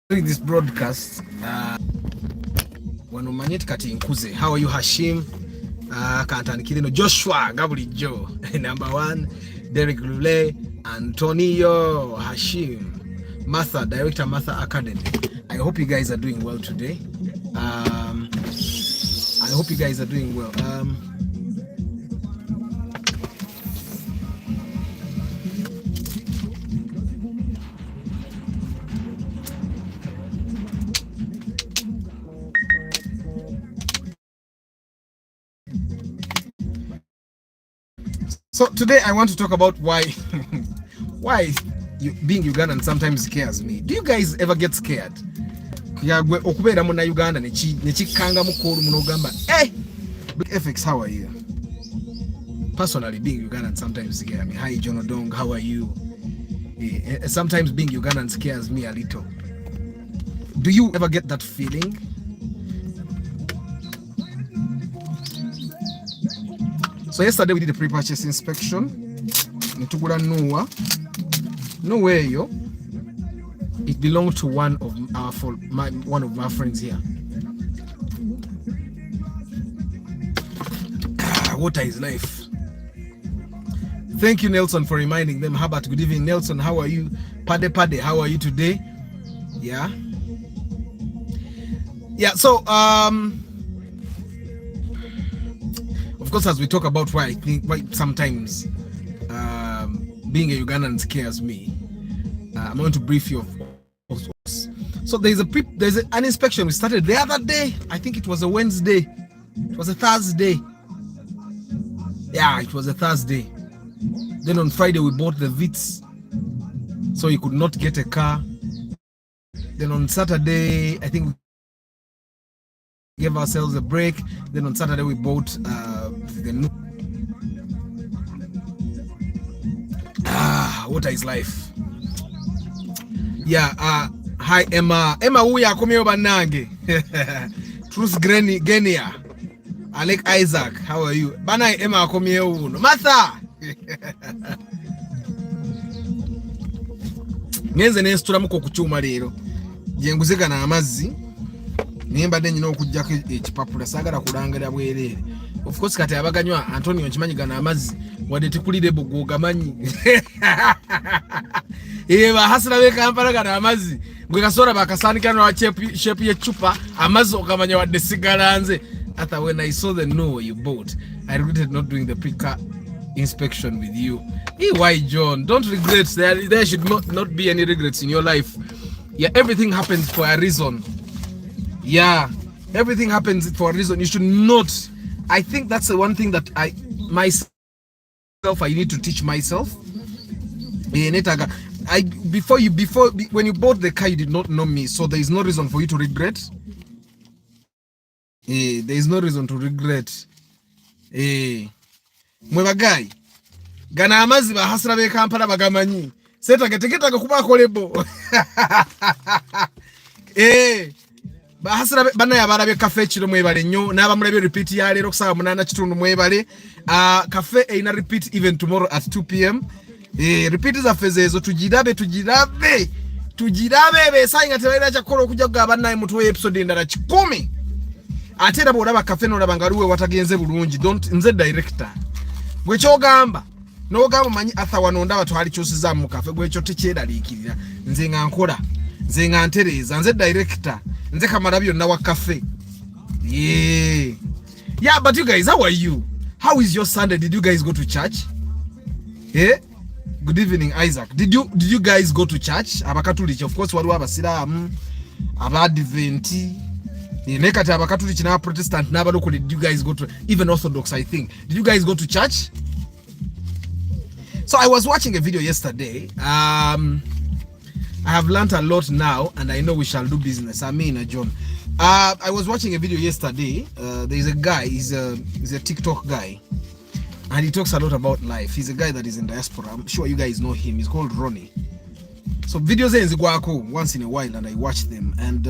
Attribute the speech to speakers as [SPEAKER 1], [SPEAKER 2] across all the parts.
[SPEAKER 1] Doing this broadcast, wano manyeti kati nkuze. How are you, Hashim? Kantanikirino Joshua Gabulijo number 1, Derek Lule, Antonio, Hashim, Martha, Director Martha Academy. I hope you guys are doing well today. I hope you guys are doing well. So today I want to talk about why being Ugandan sometimes scares me. Do you guys ever get scared? Okubera mu na Uganda nechikanga mukuru munogamba. Hey, FX, how are you? Personally, being Ugandan sometimes scares me. Hi, John Odong, how are you? Sometimes being Ugandan scares me a little. Do you ever get that feeling? So yesterday we did a pre-purchase inspection. Nitugula nowhere yo. It belonged to one of my friends here. Water is life. Thank you, Nelson, for reminding them. How about good evening, Nelson? How are you? Pade, how are you today? Yeah. So of course, as we talk about why sometimes being a Ugandan scares me, I'm going to brief you of course. So there's an inspection we started the other day. I think it was a Wednesday. It was a Thursday. Yeah, it was a Thursday. Then on Friday we bought the Vitz, so you could not get a car. Then on Saturday, I think we gave ourselves a break. Then on Saturday we bought the new. Water is life. Yeah. Hi Emma. Uya komeo banange. Truth Genia. Alec Isaac. How are you? Bana Emma komeo uno. Martha. Ngenze nestura muko kuchuma lero. Jenguzeka na amazzi. Nimba denyi no kujjako ekipapula sagala kulangira bwerere. Of course kati abaganywa Antonio nkimanyi gana amazzi wadde tikulire bugo gamanyi. Ba hasira be Kampala gana amazzi gwe kasora bakasanika no shape yechupa amazzi okamanya wadde sigalanze. After when I saw the no you bought, I regretted not doing the pre-car inspection with you. Why John? Don't regret. There should not be any regrets in your life. Yeah, everything happens for a reason. Yeah, everything happens for a reason. You should not. I think that's the one thing that I need to teach myself. When you bought the car, you did not know me, so there is no reason for you to regret. There is no reason to regret. Mwebagai gana amazi bahasira be Kampala bagamanyi seta geteketa kuba kolebo. Bahasira bana yabarabe cafe chiro mwebale nnyo n'abamulabe repeat ya lero kusaba 8 mwebale. Cafe ina repeat even tomorrow at 2 p.m. Repeat za fezezo tujirabe besainga tebaira chakolo okujja kugaba naye mutu we episode endala 10. Atera bolaba cafe no laba ngaluwe watagenze bulungi nze director gwe kyogamba n'ogamba manyi atha wanonda batwali kyosiza mu cafe gwe kyo tekyeralikirira nze nga nkola nze nga ntereza nze director nze kamara byonna wa cafe. Yeah, but you guys, how are you? How is your Sunday? Did you guys go to church? Good evening, Isaac. Did you guys go to church? Abakatuliki, of course, waliwo abasiramu, abadventi, nekati abakatuliki na Protestant na abaloko. Did you guys go to, even Orthodox, I think? Did you guys go to church? So I was watching a video yesterday. I have learned a lot now, and I know we shall do business. John. I was watching a video yesterday. There's a guy, he's a TikTok guy, and he talks a lot about life. He's a guy that is in diaspora. I'm sure you guys know him. He's called Ronnie. So videos once in a while, and I watch them. And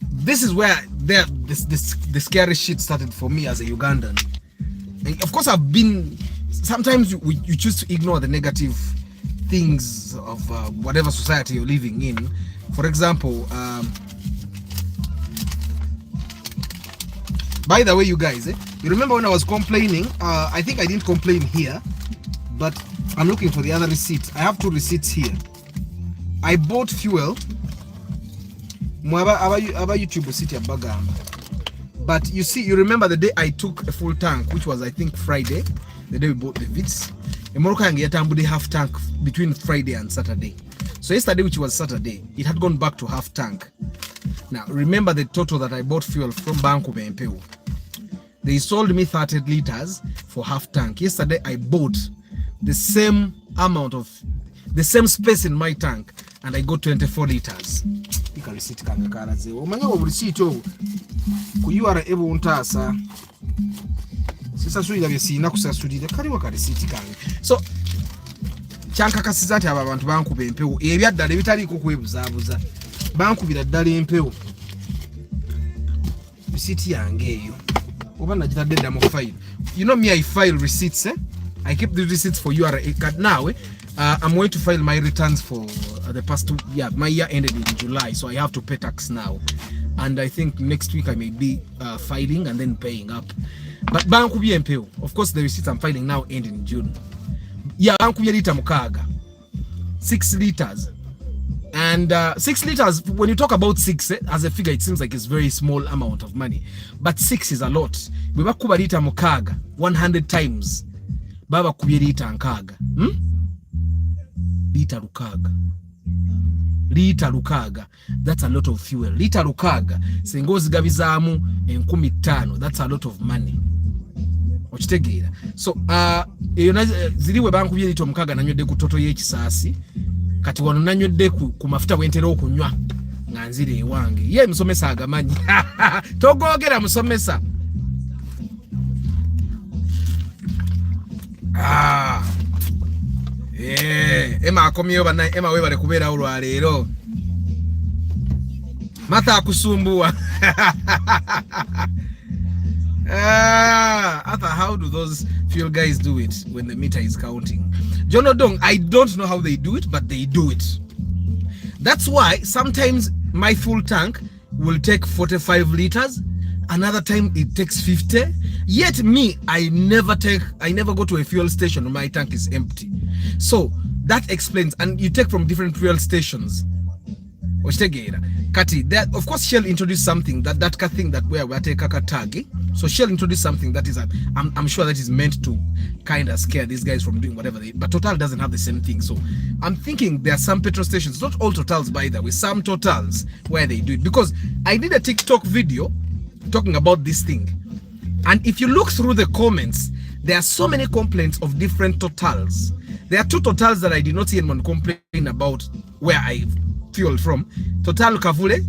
[SPEAKER 1] this is where the scary shit started for me as a Ugandan. And of course, sometimes you choose to ignore the negative things of whatever society you're living in. For example, by the way, you guys, you remember when I was complaining? I think I didn't complain here, but I'm looking for the other receipt. I have 2 receipts here. I bought fuel. YouTube city Bagamba. But you see, you remember the day I took a full tank, which was I think Friday, the day we bought the Vits. In Morocco, I half tank between Friday and Saturday. So yesterday, which was Saturday, it had gone back to half tank. Now remember the total that I bought fuel from Banco BMPU. They sold me 30 liters for half tank. Yesterday I bought the same amount of the same space in my tank and I got 24 liters. Ika receipt kanga kala ze. Omanya wo receipt o ku URL ebo untasa. Sisa suila byesina kusasulira kali wa receipt kanga. So chanka kasizati aba abantu bankuba empewo ebyaddala ebitali ko kwebuzabuza bankubira ddala empewo receipt yange eyo oba najitadde dda mu file. You know me, I file receipts, I keep the receipts for URA card now. I'm going to file my returns for the past 2 years. My year ended in July, so I have to pay tax now. And I think next week I may be filing and then paying up. But Banku BMPO, of course, the receipts I'm filing now end in June. Yeah, Banku lita mukaga 6 liters. And 6 liters, when you talk about 6 as a figure, it seems like it's a very small amount of money. But 6 is a lot. We bakuba lita mukaga 100 times. Baba kubye lita nkaga. Lita lukaga. Lita lukaga. That's a lot of fuel. Lita lukaga. Sengozi gabizamu 15. That's a lot of money. Ochitegeera. So, ziliwe banku bye lita mukaga nanywedde ku toto y'ekisasi. Kati wano nanywedde ku mafuta wentera okunywa nga nzire ewange. Ye musomesa agamanyi. Togogera musomesa. Emma akomyeyo bana Emma webale kubeera olwa leero. Mata akusumbua. Arthur, how do those fuel guys do it when the meter is counting? John Odong, I don't know how they do it, but they do it. That's why sometimes my full tank will take 45 liters. Another time it takes 50. Yet me, I never go to a fuel station when my tank is empty. So that explains. And you take from different fuel stations. Kati, that of course Shell introduced something that thing that where we take a tag. So Shell introduced something that is I'm sure that is meant to kind of scare these guys from doing whatever but Total doesn't have the same thing. So I'm thinking there are some petrol stations, not all Totals by the way, some Totals where they do it, because I did a TikTok video talking about this thing, and if you look through the comments, there are so many complaints of different Totals. There are 2 Totals that I did not see anyone complain about where I fuel from, Total Kavule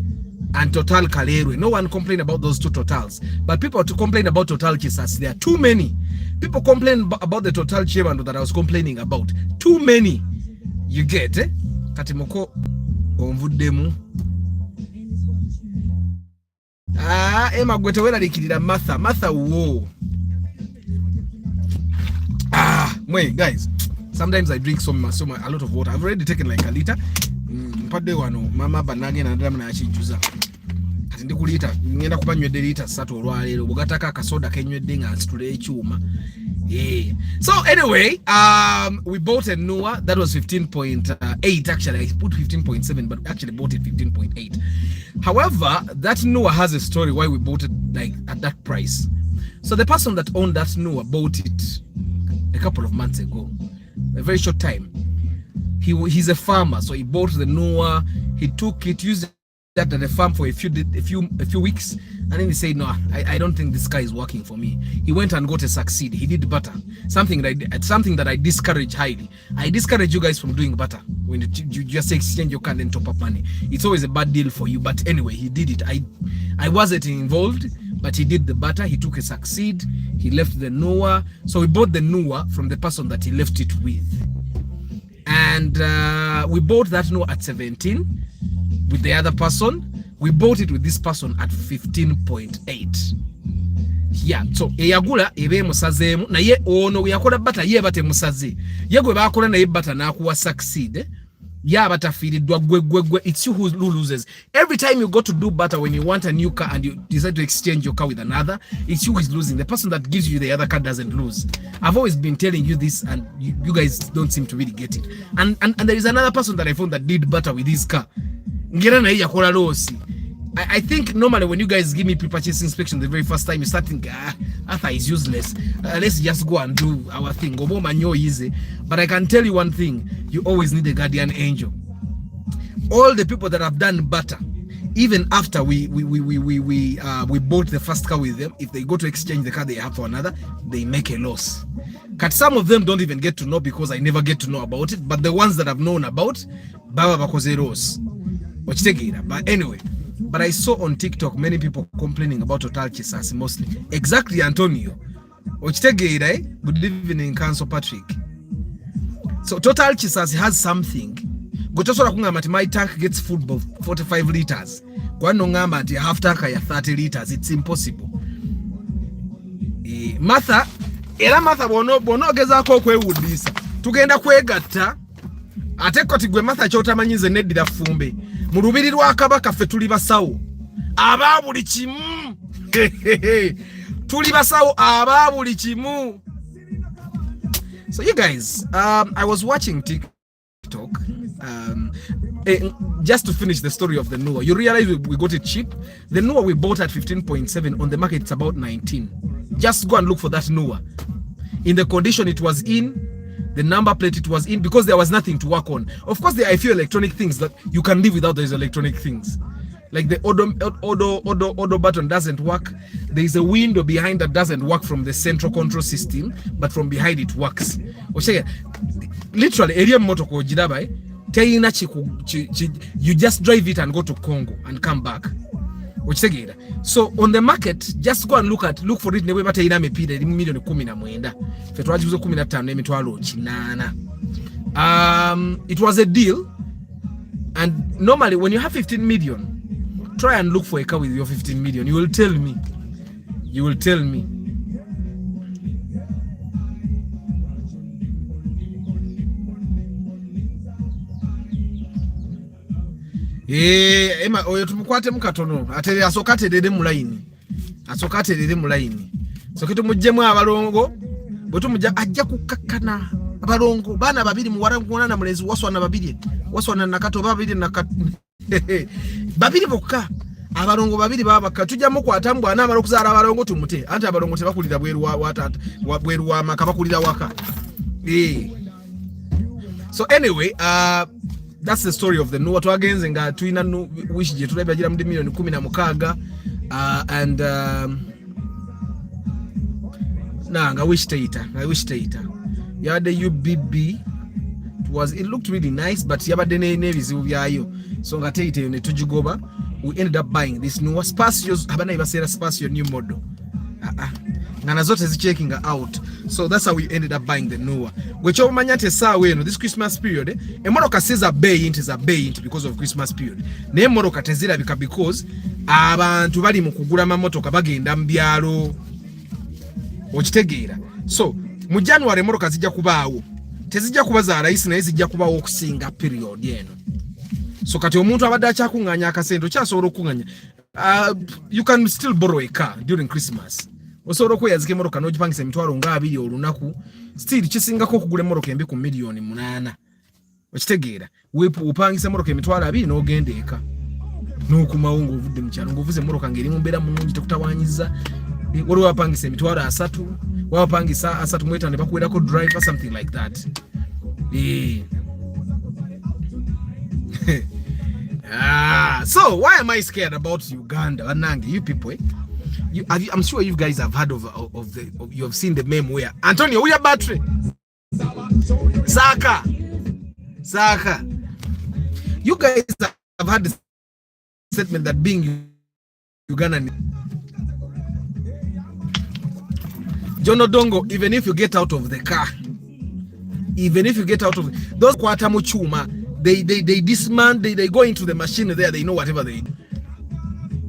[SPEAKER 1] and Total Kalerwe. No one complained about those 2 Totals, but people to complain about Total Kisasi. There are too many people complain about the Total chairman that I was complaining about. Too many, you get Katimoko onvuddemu. Emma gwete wera likirira Martha wo. Wait guys, sometimes I drink so much a lot of water. I've already taken like a liter. Mpadde wano mama banage na ndama na chijuza. Kati ndi kulita ngenda kubanywedde lita 3 olwaleero bugataka akasoda kenywedde nga nsitule ekyuma. Yeah. So anyway, we bought a Nua that was 15.8. Actually, I put 15.7, but actually bought it 15.8. However, that Nua has a story why we bought it like at that price. So the person that owned that Nua bought it a couple of months ago, a very short time. He's a farmer, so he bought the Nua. He took it, used that at the farm for a few weeks, and then he said, "No, I don't think this guy is working for me." He went and got a Succeed. He did butter, something that I discourage highly. I discourage you guys from doing butter when you just exchange your card and top up money. It's always a bad deal for you. But anyway, he did it. I wasn't involved, but he did the butter. He took a Succeed. He left the Nua. So we bought the Nua from the person that he left it with. And we bought that Nua at 17 with the other person. We bought it with this person at 15.8. Yeah, so eyagula ebe musazeemu naye ono we yakola bata ye bate musaze ye gwe bakola naye bata nakuwa succeed ya batafiiriddwa gwe it's you who loses every time you go to do butter when you want a new car and you decide to exchange your car with another. It's you who is losing. The person that gives you the other car doesn't lose. I've always been telling you this and you guys don't seem to really get it. And there is another person that I found that did butter with his car. Ngera na ya kola losi. I think normally when you guys give me pre-purchase inspection the very first time, you start thinking, Arthur is useless. Let's just go and do our thing. Easy. But I can tell you one thing, you always need a guardian angel. All the people that have done butter, even after we bought the first car with them, if they go to exchange the car they have for another, they make a loss. But some of them don't even get to know because I never get to know about it. But the ones that I've known about, Baba bakoze loss. But anyway, but I saw on TikTok many people complaining about Total Chisasi mostly. Exactly, Antonio. Good evening, Council Patrick. So Total Chisasi has something. My tank gets full of 45 liters. Half tank ya 30 liters. It's impossible. Martha, bono geza ko kwewudisa. Tugenda kwegatta. Ate koti gwe Martha kyotamanyize neddira fumbe. Mu lubiri lwa Kabaka ffe tuli basawo ababuli kimu tuli basawo ababuli kimu. So you guys, I was watching TikTok just to finish the story of the Noah. You realize we got it cheap. The Noah we bought at 15.7 on the market, it's about 19. Just go and look for that Noah in the condition it was in, the number plate it was in, because there was nothing to work on. Of course, there are a few electronic things that you can live without those electronic things. Like the auto button doesn't work. There is a window behind that doesn't work from the central control system, but from behind it works. Literally, area motor ko jirabai, you just drive it and go to Congo and come back. So on the market, just go and look for it. It was a deal, and normally when you have 15 million, try and look for a car with your 15 million. You will tell me. Ema oyo tumukwate mukatono ate asokate dede mu line so kitu mujjemu abalongo bwetu mujja ajja kukakkana abalongo bana babiri mu waranguna na mulezi waswana babiri waswana nakato babiri babiri bokka abalongo babiri babaka tujja mu kwatambwa na abalokuzala abalongo tumute ante abalongo tebakulira bweru wa tata bweru wa makabakulira waka. So anyway, that's the story of the Noah. To again zenga tuina wish je tulabya jira mudi milioni 16 and nga wish taita yade UBB. It looked really nice, but yabade ne bizibu byayo, so nga taita ne tujigoba. We ended up buying this Noah Spacios habana ibasera Spacio new model ngana zote checking out. So that's how we ended up buying the Noah. Which omanyate sawe no this Christmas period emoroka siza bay into because of Christmas period. Ne emoroka tezira bika because abantu bali mu kugula mamotoka bagenda mbyalo okitegeera. So mu January emoroka zijja kubaawo, tezijja kuba za rais na zijja kubaawo okusinga period yeno. So kati omuntu abadde akyakunganya akasendo kyasobola okunganya. You can still borrow a car during Christmas. Osobola kweyazika emoroka n'ogipangisa emitwalo nga 2 olunaku, still kisingako okugula emoroka embi ku miliyoni 8. Okitegeera, upangisa emoroka emitwalo 2 n'ogenda eka n'okumawo ng'ovudde mu kyalo ng'ovuze emoroka ng'eri mu mbeera mulungi tekutawaanyiza. Waliwo wapangisa emitwalo 3, wapangisa 3 mweta ne bakuwerako drive or something like that. So why am I scared about Uganda? Anange, you people, I'm sure you guys have heard you have seen the meme where Antonio, we are battery. Saka. You guys have had the statement that being Ugandan, John Odongo, even if you get out of the car, those kwatamu chuma, they dismount, they go into the machine there, they know whatever they do.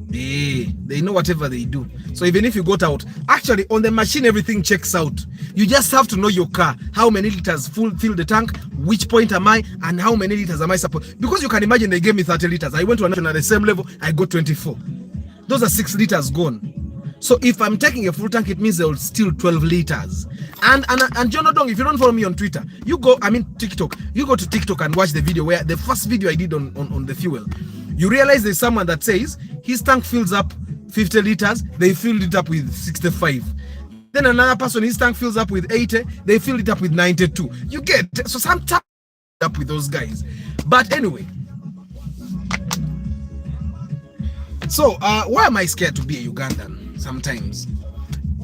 [SPEAKER 1] They know whatever they do. So even if you got out, actually on the machine everything checks out. You just have to know your car, how many liters fill the tank, which point am I, and how many liters am I supposed. Because you can imagine they gave me 30 liters. I went to at the same level, I got 24. Those are 6 liters gone. So if I'm taking a full tank, it means there will still 12 liters. And John Odong, if you don't follow me on Twitter, you go, TikTok, you go to TikTok and watch the video where the first video I did on the fuel. You realize there's someone that says his tank fills up 50 liters, they filled it up with 65. Then another person, his tank fills up with 80, they filled it up with 92. You get, so sometimes up with those guys. But anyway, so why am I scared to be a Ugandan sometimes?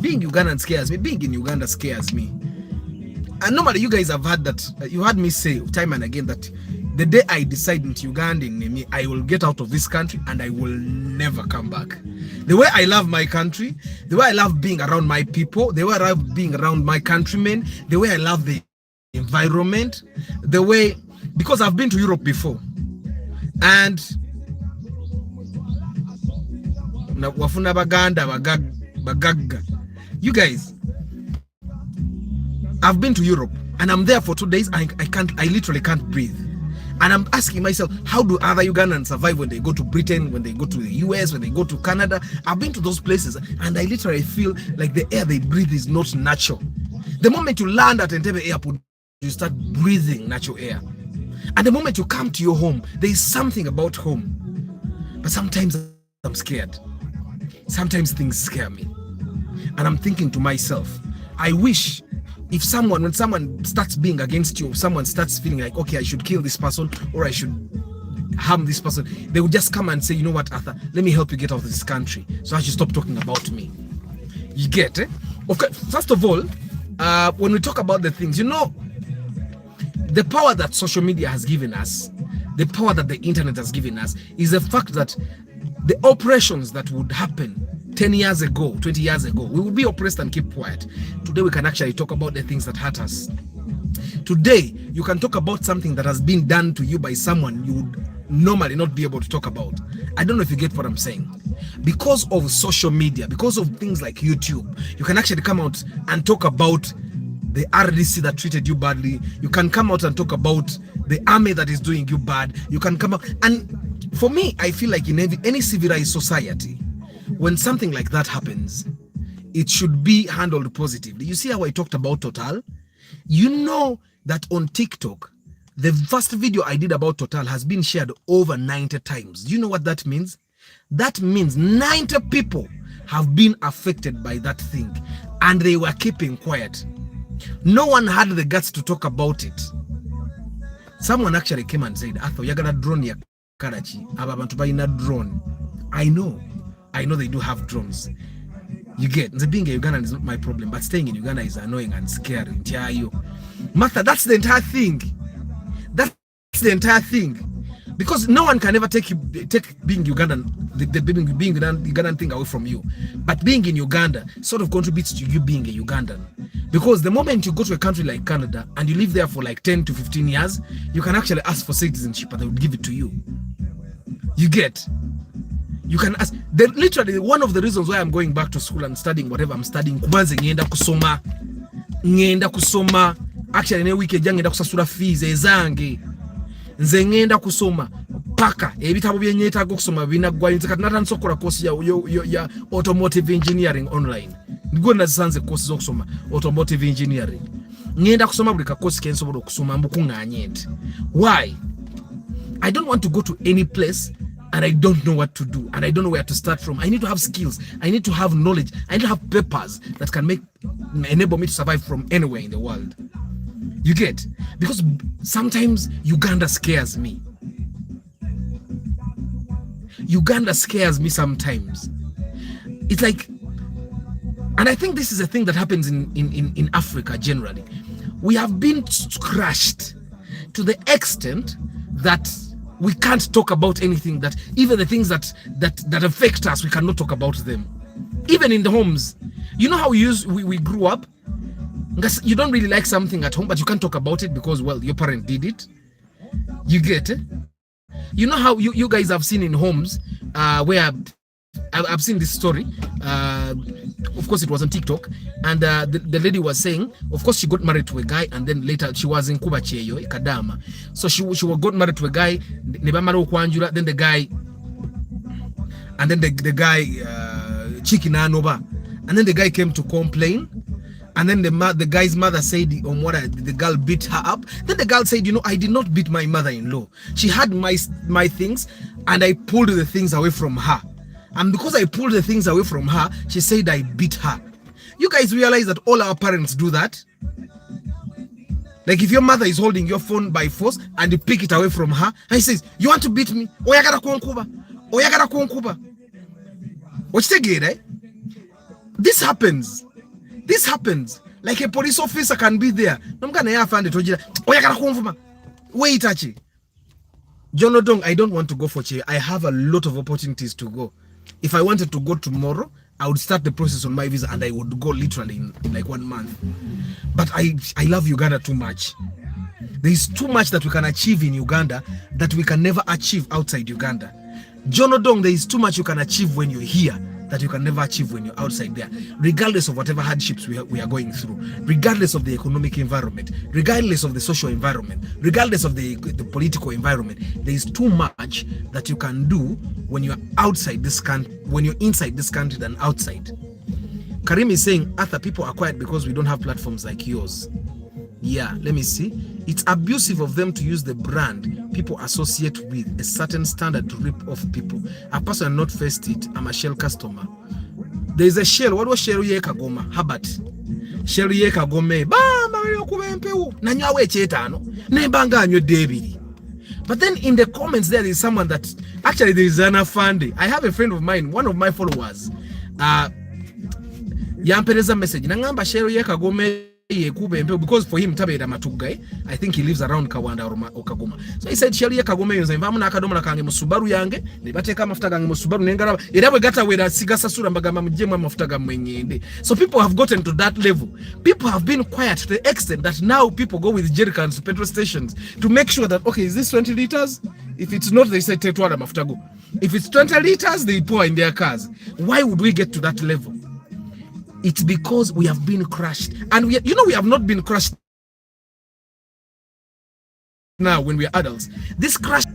[SPEAKER 1] Being Ugandan scares me. Being in Uganda scares me. And normally you guys have heard that, you heard me say time and again that the day I decide into Uganda, I will get out of this country and I will never come back. The way I love my country, the way I love being around my people, the way I love being around my countrymen, the way I love the environment, the way, because I've been to Europe before. And you guys, I've been to Europe and I'm there for 2 days. I literally can't breathe. And I'm asking myself, how do other Ugandans survive when they go to Britain, when they go to the US, when they go to Canada? I've been to those places and I literally feel like the air they breathe is not natural. The moment you land at Entebbe airport, you start breathing natural air. And the moment you come to your home, there is something about home. But sometimes I'm scared. Sometimes things scare me. And I'm thinking to myself, I wish if when someone starts being against you, someone starts feeling like, okay, I should kill this person or I should harm this person, they would just come and say, you know what, Arthur, let me help you get out of this country so I should stop talking about me. You get it? Okay, first of all, when we talk about the things, you know, the power that social media has given us, the power that the internet has given us is the fact that the operations that would happen 10 years ago, 20 years ago, we would be oppressed and keep quiet. Today we can actually talk about the things that hurt us. Today you can talk about something that has been done to you by someone you would normally not be able to talk about. I don't know if you get what I'm saying. Because of social media, because of things like YouTube, you can actually come out and talk about the RDC that treated you badly. You can come out and talk about the army that is doing you bad. You can come out, and for me, I feel like in any civilized society, when something like that happens, it should be handled positively. You see how I talked about Total? You know that on TikTok, the first video I did about Total has been shared over 90 times. Do you know what that means? That means 90 people have been affected by that thing and they were keeping quiet. No one had the guts to talk about it. Someone actually came and said, Arthur, you're gonna drone ya Karachi. Abantu bayina drone. I know they do have drones. You get, being a Ugandan is not my problem, but staying in Uganda is annoying and scary. Martha, that's the entire thing. That's the entire thing. Because no one can ever take being Ugandan, being Ugandan thing away from you. But being in Uganda sort of contributes to you being a Ugandan. Because the moment you go to a country like Canada and you live there for like 10 to 15 years, you can actually ask for citizenship and they would give it to you. You get? You can ask. Literally, one of the reasons why I'm going back to school and studying whatever I'm studying, ngenda kusoma. Actually, ne week ejja ngenda kusasula fees ezange. Nze ngenda kusoma paka ebitabo byenyeetaaga okusoma binaggwayinza kati natandise okukola course ya automotive engineering online. Nigwe nazisanze course z'okusoma automotive engineering. Ngenda kusoma buli ka course kensobola okusoma mbukuŋŋaanye nti. Why? I don't want to go to any place and I don't know what to do and I don't know where to start from. I need to have skills. I need to have knowledge. I need to have papers that can enable me to survive from anywhere in the world. You get? Because sometimes Uganda scares me. Uganda scares me sometimes. It's like, and I think this is a thing that happens in Africa generally. We have been crushed to the extent that we can't talk about anything, that even the things that affect us, we cannot talk about them. Even in the homes. You know how we grew up? You don't really like something at home, but you can't talk about it because, well, your parent did it. You get it? You know how you guys have seen in homes where I've seen this story. Of course, it was on TikTok, and the lady was saying, of course, she got married to a guy, and then later she was in Kuba Cheyo, Kadama. So she got married to a guy, then the guy, and then the guy, Chikina Nova, and then the guy came to complain. And then the guy's mother said, the girl beat her up. Then the girl said, I did not beat my mother-in-law. She had my things, and I pulled the things away from her. And because I pulled the things away from her, she said I beat her. You guys realize that all our parents do that? Like if your mother is holding your phone by force and you pick it away from her, and she says, you want to beat me? Oyagara kuonkuba. Oyagara kuonkuba. What's the gate, eh? This happens. This happens. Like a police officer can be there. Wait, Achi. John Odong, I don't want to go for Che. I have a lot of opportunities to go. If I wanted to go tomorrow, I would start the process on my visa and I would go literally in like 1 month. But I love Uganda too much. There is too much that we can achieve in Uganda that we can never achieve outside Uganda. John Odong, there is too much you can achieve when you're here that you can never achieve when you're outside there, regardless of whatever hardships we are going through, regardless of the economic environment, regardless of the social environment, regardless of the political environment. There is too much that you can do when you're outside this country, when you're inside this country than outside. Karim is saying other people are quiet because we don't have platforms like yours. Yeah, let me see. It's abusive of them to use the brand people associate with a certain standard to rip off people. A person not faced it. I'm a Shell customer. There is a Shell. What was Shell Yekagoma? Habat. Shell Yekagome. Ba Mario Kubempeu. Nanyawe chetano. Nebanga nyo David. But then in the comments there is someone that actually there is an afande. I have a friend of mine, one of my followers. Yampereza message. Nangamba Shell Yekagome. Because for him I think he lives around Kawanda or Kagoma. So he said Shelia Kagoma yonza mvamu na akadomo na kange musubaru yange nibateka mafuta gange musubaru nengara erabe gata wera sigasa sura mbagamba mujemwa mafuta ga mwenyende. So people have gotten to that level. People have been quiet to the extent that now people go with jerrycans to petrol stations to make sure that okay, is this 20 liters? If it's not, they say tetwala mafuta go. If it's 20 liters, they pour in their cars. Why would we get to that level? It's because we have been crushed. And we have not been crushed now when we are adults. This crash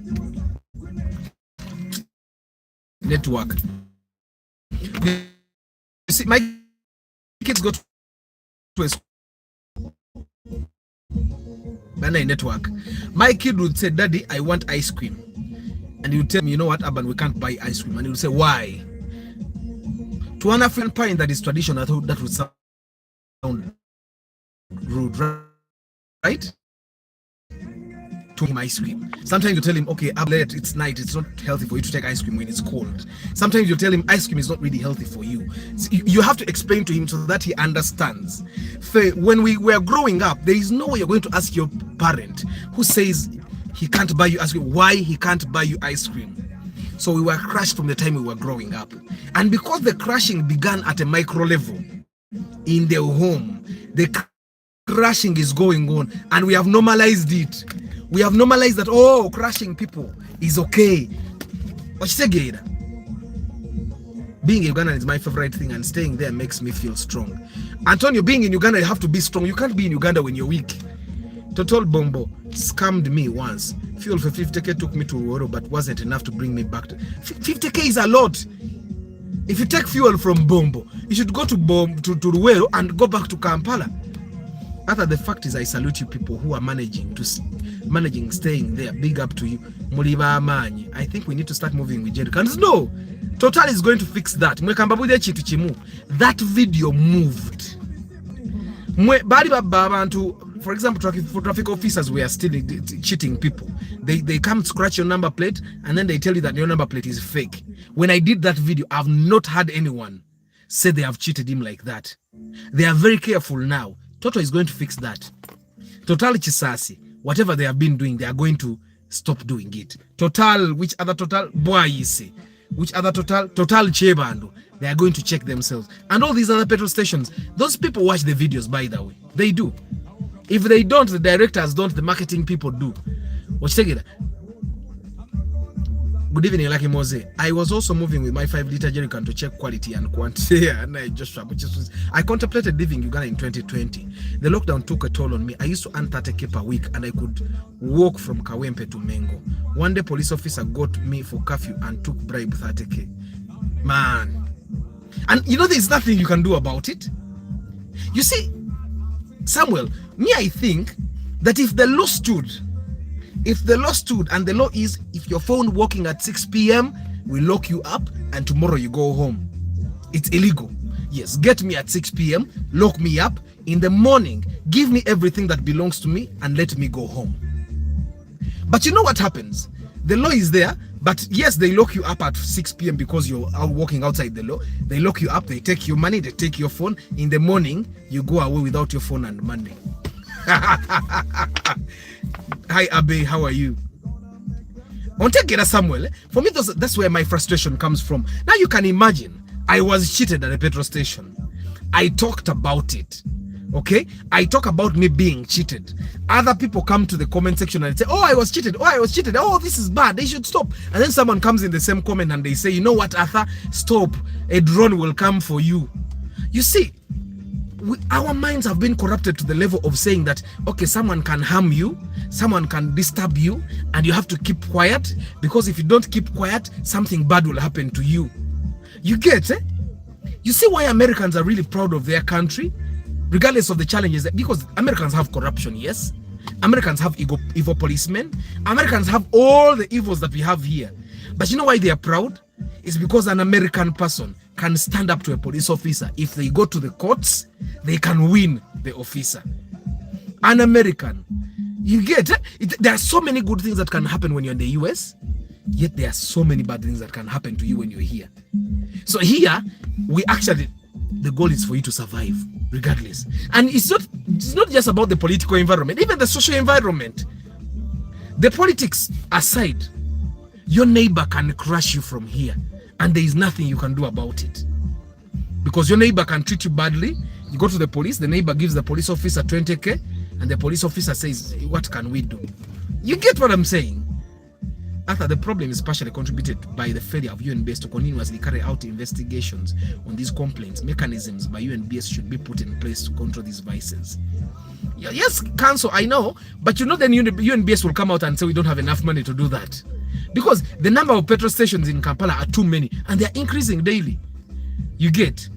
[SPEAKER 1] network. You see, my kids go to a school. Network. My kid would say, Daddy, I want ice cream. And he would tell me, you know what, Aban, we can't buy ice cream. And he would say, why? To an African parent that is traditional, that would sound rude, right? To him ice cream. Sometimes you tell him, okay, late, it's night, it's not healthy for you to take ice cream when it's cold. Sometimes you tell him ice cream is not really healthy for you. So you have to explain to him so that he understands. When we were growing up, there is no way you're going to ask your parent who says he can't buy you ice cream, why he can't buy you ice cream. So we were crushed from the time we were growing up. And because the crushing began at a micro level in the home, the crushing is going on and we have normalized it. We have normalized that, oh, crushing people is okay. Being in Uganda is my favorite thing and staying there makes me feel strong. Antonio, being in Uganda, you have to be strong. You can't be in Uganda when you're weak. Total Bombo scammed me once. Fuel for 50k took me to Ruoro, but wasn't enough to bring me back to 50k is a lot. If you take fuel from Bombo, you should go to Ruoro and go back to Kampala. Other the fact is, I salute you people who are managing staying there. Big up to you. I think we need to start moving with jerrycans. No, Total is going to fix that. That video moved. For example, traffic officers were still cheating people. They come scratch your number plate and then they tell you that your number plate is fake. When I did that video, I've not had anyone say they have cheated him like that. They are very careful now. Total is going to fix that. Total Chisasi, whatever they have been doing, they are going to stop doing it. Total, which other Total? Boise. Which other Total? Total Chebando. They are going to check themselves. And all these other petrol stations, those people watch the videos, by the way. They do. If they don't, the directors don't, the marketing people do. Watch, take it. Good evening, Lucky Mose. I was also moving with my 5-liter jerrycan to check quality and quantity. And I contemplated leaving Uganda in 2020. The lockdown took a toll on me. I used to earn 30k per week and I could walk from Kawempe to Mengo. One day, police officer got me for curfew and took bribe 30k. Man. And you know, there's nothing you can do about it. You see, Samuel, me, I think that if the law stood and the law is, if your phone working at 6 p.m, we lock you up and tomorrow you go home. It's illegal. Yes, get me at 6 p.m, lock me up. In the morning, give me everything that belongs to me and let me go home. But you know what happens? The law is there, but yes, they lock you up at 6 p.m. because you're out walking outside the law. They lock you up, they take your money, they take your phone. In the morning, you go away without your phone and money. Hi Abe, how are you? On take it, Samuel. For me, that's where my frustration comes from. Now you can imagine, I was cheated at a petrol station. I talked about it. Okay, I talk about me being cheated. Other people come to the comment section and say, oh, I was cheated. Oh, I was cheated. Oh, this is bad. They should stop. And then someone comes in the same comment and they say, you know what, Arthur? Stop. A drone will come for you. You see, our minds have been corrupted to the level of saying that, okay, someone can harm you, someone can disturb you, and you have to keep quiet, because if you don't keep quiet, something bad will happen to you. You get it? You see why Americans are really proud of their country, regardless of the challenges, because Americans have corruption, yes. Americans have evil policemen. Americans have all the evils that we have here. But you know why they are proud? It's because an American person can stand up to a police officer. If they go to the courts, they can win the officer. An American. You get it? There are so many good things that can happen when you're in the US, yet there are so many bad things that can happen to you when you're here. So here, the goal is for you to survive, regardless. And it's not just about the political environment, even the social environment. The politics aside, your neighbor can crush you from here, and there is nothing you can do about it. Because your neighbor can treat you badly. You go to the police, the neighbor gives the police officer 20k, and the police officer says, what can we do? You get what I'm saying? After the problem is partially contributed by the failure of UNBS to continuously carry out investigations on these complaints. Mechanisms by UNBS should be put in place to control these vices. Yes, council, I know, but you know then UNBS will come out and say we don't have enough money to do that. Because the number of petrol stations in Kampala are too many and they're increasing daily. You get?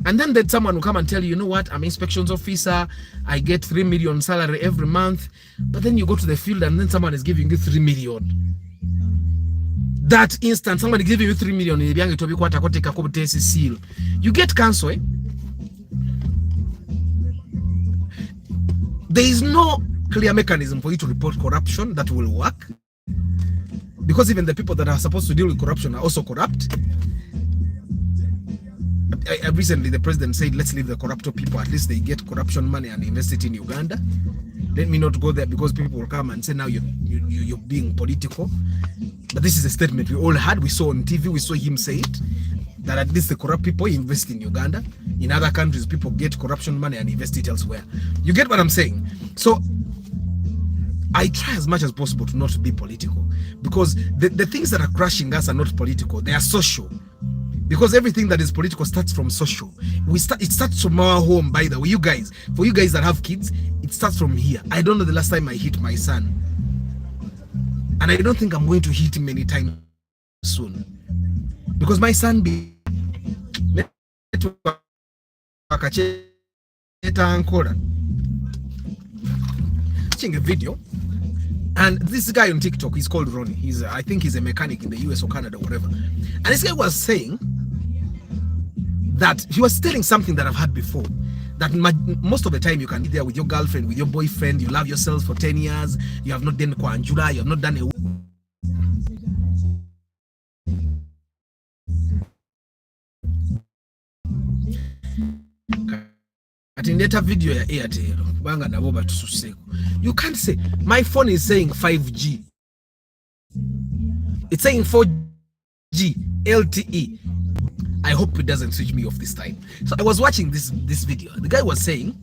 [SPEAKER 1] And then someone will come and tell you, you know what, I'm an inspections officer, I get 3 million salary every month. But then you go to the field and then someone is giving you 3 million. That instant, someone is giving you 3 million, you get cancer. Eh? There is no clear mechanism for you to report corruption that will work. Because even the people that are supposed to deal with corruption are also corrupt. Recently, the president said, let's leave the corrupt people. At least they get corruption money and invest it in Uganda. Let me not go there because people will come and say, now you're being political. But this is a statement we all had. We saw on TV. We saw him say it. That at least the corrupt people invest in Uganda. In other countries, people get corruption money and invest it elsewhere. You get what I'm saying? So I try as much as possible to not be political, because the things that are crushing us are not political, they are social. Because everything that is political starts from social. It starts from our home, by the way. You guys, for you guys that have kids, it starts from here. I don't know the last time I hit my son. And I don't think I'm going to hit him anytime soon. Because my son be watching a video, and this guy on TikTok, he's called Ronnie. I think he's a mechanic in the US or Canada or whatever. And this guy was saying that he was telling something that I've had before, that most of the time you can be there with your girlfriend, with your boyfriend, you love yourselves for 10 years, you have not done Kwanjula, you have not done a video ya Airtel banga nabo batuseko. You can't say my phone is saying 5G, it's saying 4G LTE. I hope it doesn't switch me off this time. So I was watching this video. The guy was saying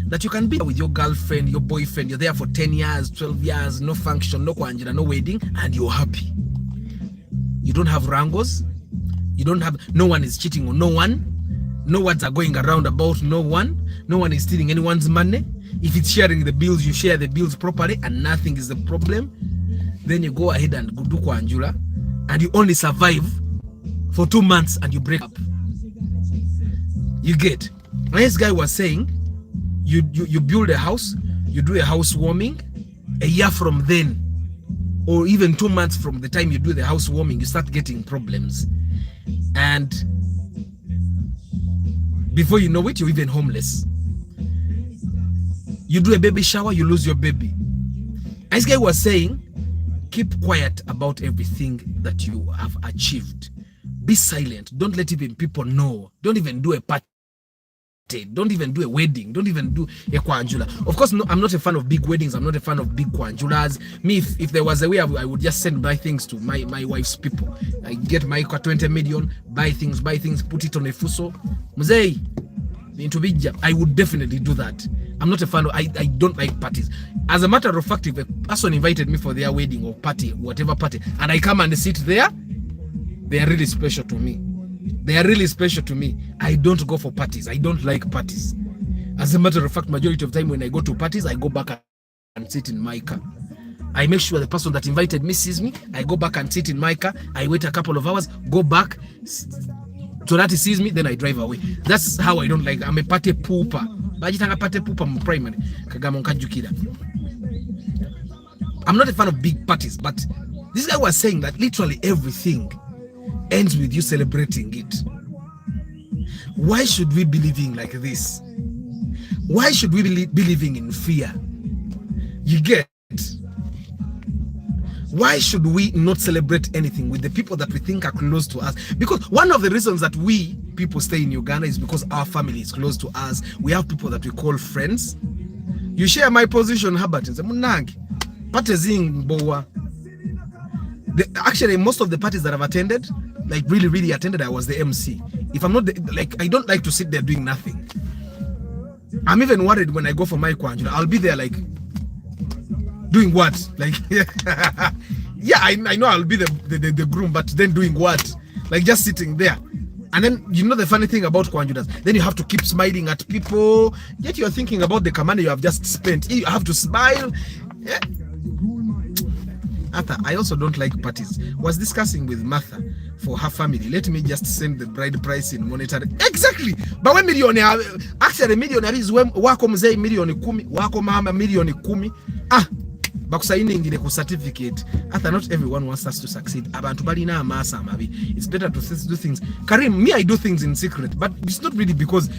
[SPEAKER 1] that you can be with your girlfriend, your boyfriend, you're there for 10 years, 12 years, no function, no kwanjira, no wedding, and you're happy. You don't have wrangles. You don't have, no one is cheating on no one. No words are going around about no one. No one is stealing anyone's money. If it's sharing the bills, you share the bills properly and nothing is the problem. Then you go ahead and do kwanjula and you only survive for 2 months and you break up. You get. This guy was saying, you build a house, you do a housewarming, a year from then, or even 2 months from the time you do the housewarming, you start getting problems. And before you know it, you're even homeless. You do a baby shower, you lose your baby. This guy was saying, keep quiet about everything that you have achieved. Be silent. Don't let even people know. Don't even do a party. Don't even do a wedding. Don't even do a kwanjula. Of course, no, I'm not a fan of big weddings. I'm not a fan of big kwanjulas. Me, if there was a way, I would just send my things to my wife's people. I get my 20 million, buy things, put it on a fuso. Mzee, into bija. I would definitely do that. I'm not a fan of, I don't like parties. As a matter of fact, if a person invited me for their wedding or party, whatever party, and I come and sit there, they are really special to me. They are really special to me. I don't go for parties. I don't like parties. As a matter of fact, majority of time when I go to parties, I go back and sit in my car. I make sure the person that invited me sees me. I go back and sit in my car. I wait a couple of hours, go back, so that he sees me, then I drive away. That's how I don't like. I'm a party pooper. Bajitanga party pooper mu primary. Kagamo nkajukira. I'm not a fan of big parties, but this guy was saying that literally everything ends with you celebrating it. Why should we be living like this? Why should we be living in fear? You get? Why should we not celebrate anything with the people that we think are close to us? Because one of the reasons that we people stay in Uganda is because our family is close to us. We have people that we call friends. You share my position, Herbert. Actually, most of the parties that I've attended, like really attended, I was the MC. If I'm not, I don't like to sit there doing nothing. I'm even worried when I go for my kwanjula. I'll be there like, doing what? Like, yeah, I know I'll be the groom, but then doing what? Like just sitting there. And then, you know the funny thing about kwanjulas, then you have to keep smiling at people, yet you're thinking about the money you have just spent. You have to smile. Yeah. Arthur, I also don't like parties. Was discussing with Martha for her family. Let me just send the bride price in monetary. Exactly. But when millionaire, actually millionaire is when wako mzee milioni 10, wako mama milioni 10. Bakusaining ku certificate. Arthur, not everyone wants us to succeed. Abantu balina amasa amabi. It's better to do things. Karim, me, I do things in secret, but it's not really because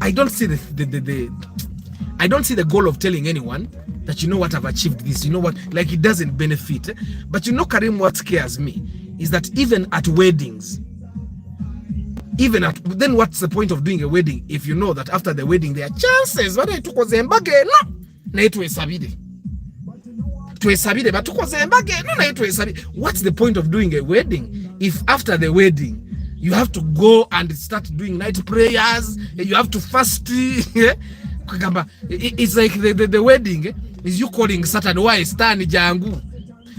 [SPEAKER 1] I don't see I don't see the goal of telling anyone that, you know what, I've achieved this, you know what, like it doesn't benefit. But you know, Karim, what scares me is that even at weddings, then what's the point of doing a wedding if you know that after the wedding there are chances whether it was embage no na itu esabide to esabide but was embage no na itu esabide. What's the point of doing a wedding if after the wedding you have to go and start doing night prayers, you have to fast? It's like the wedding is you calling Satan, why stand jangu?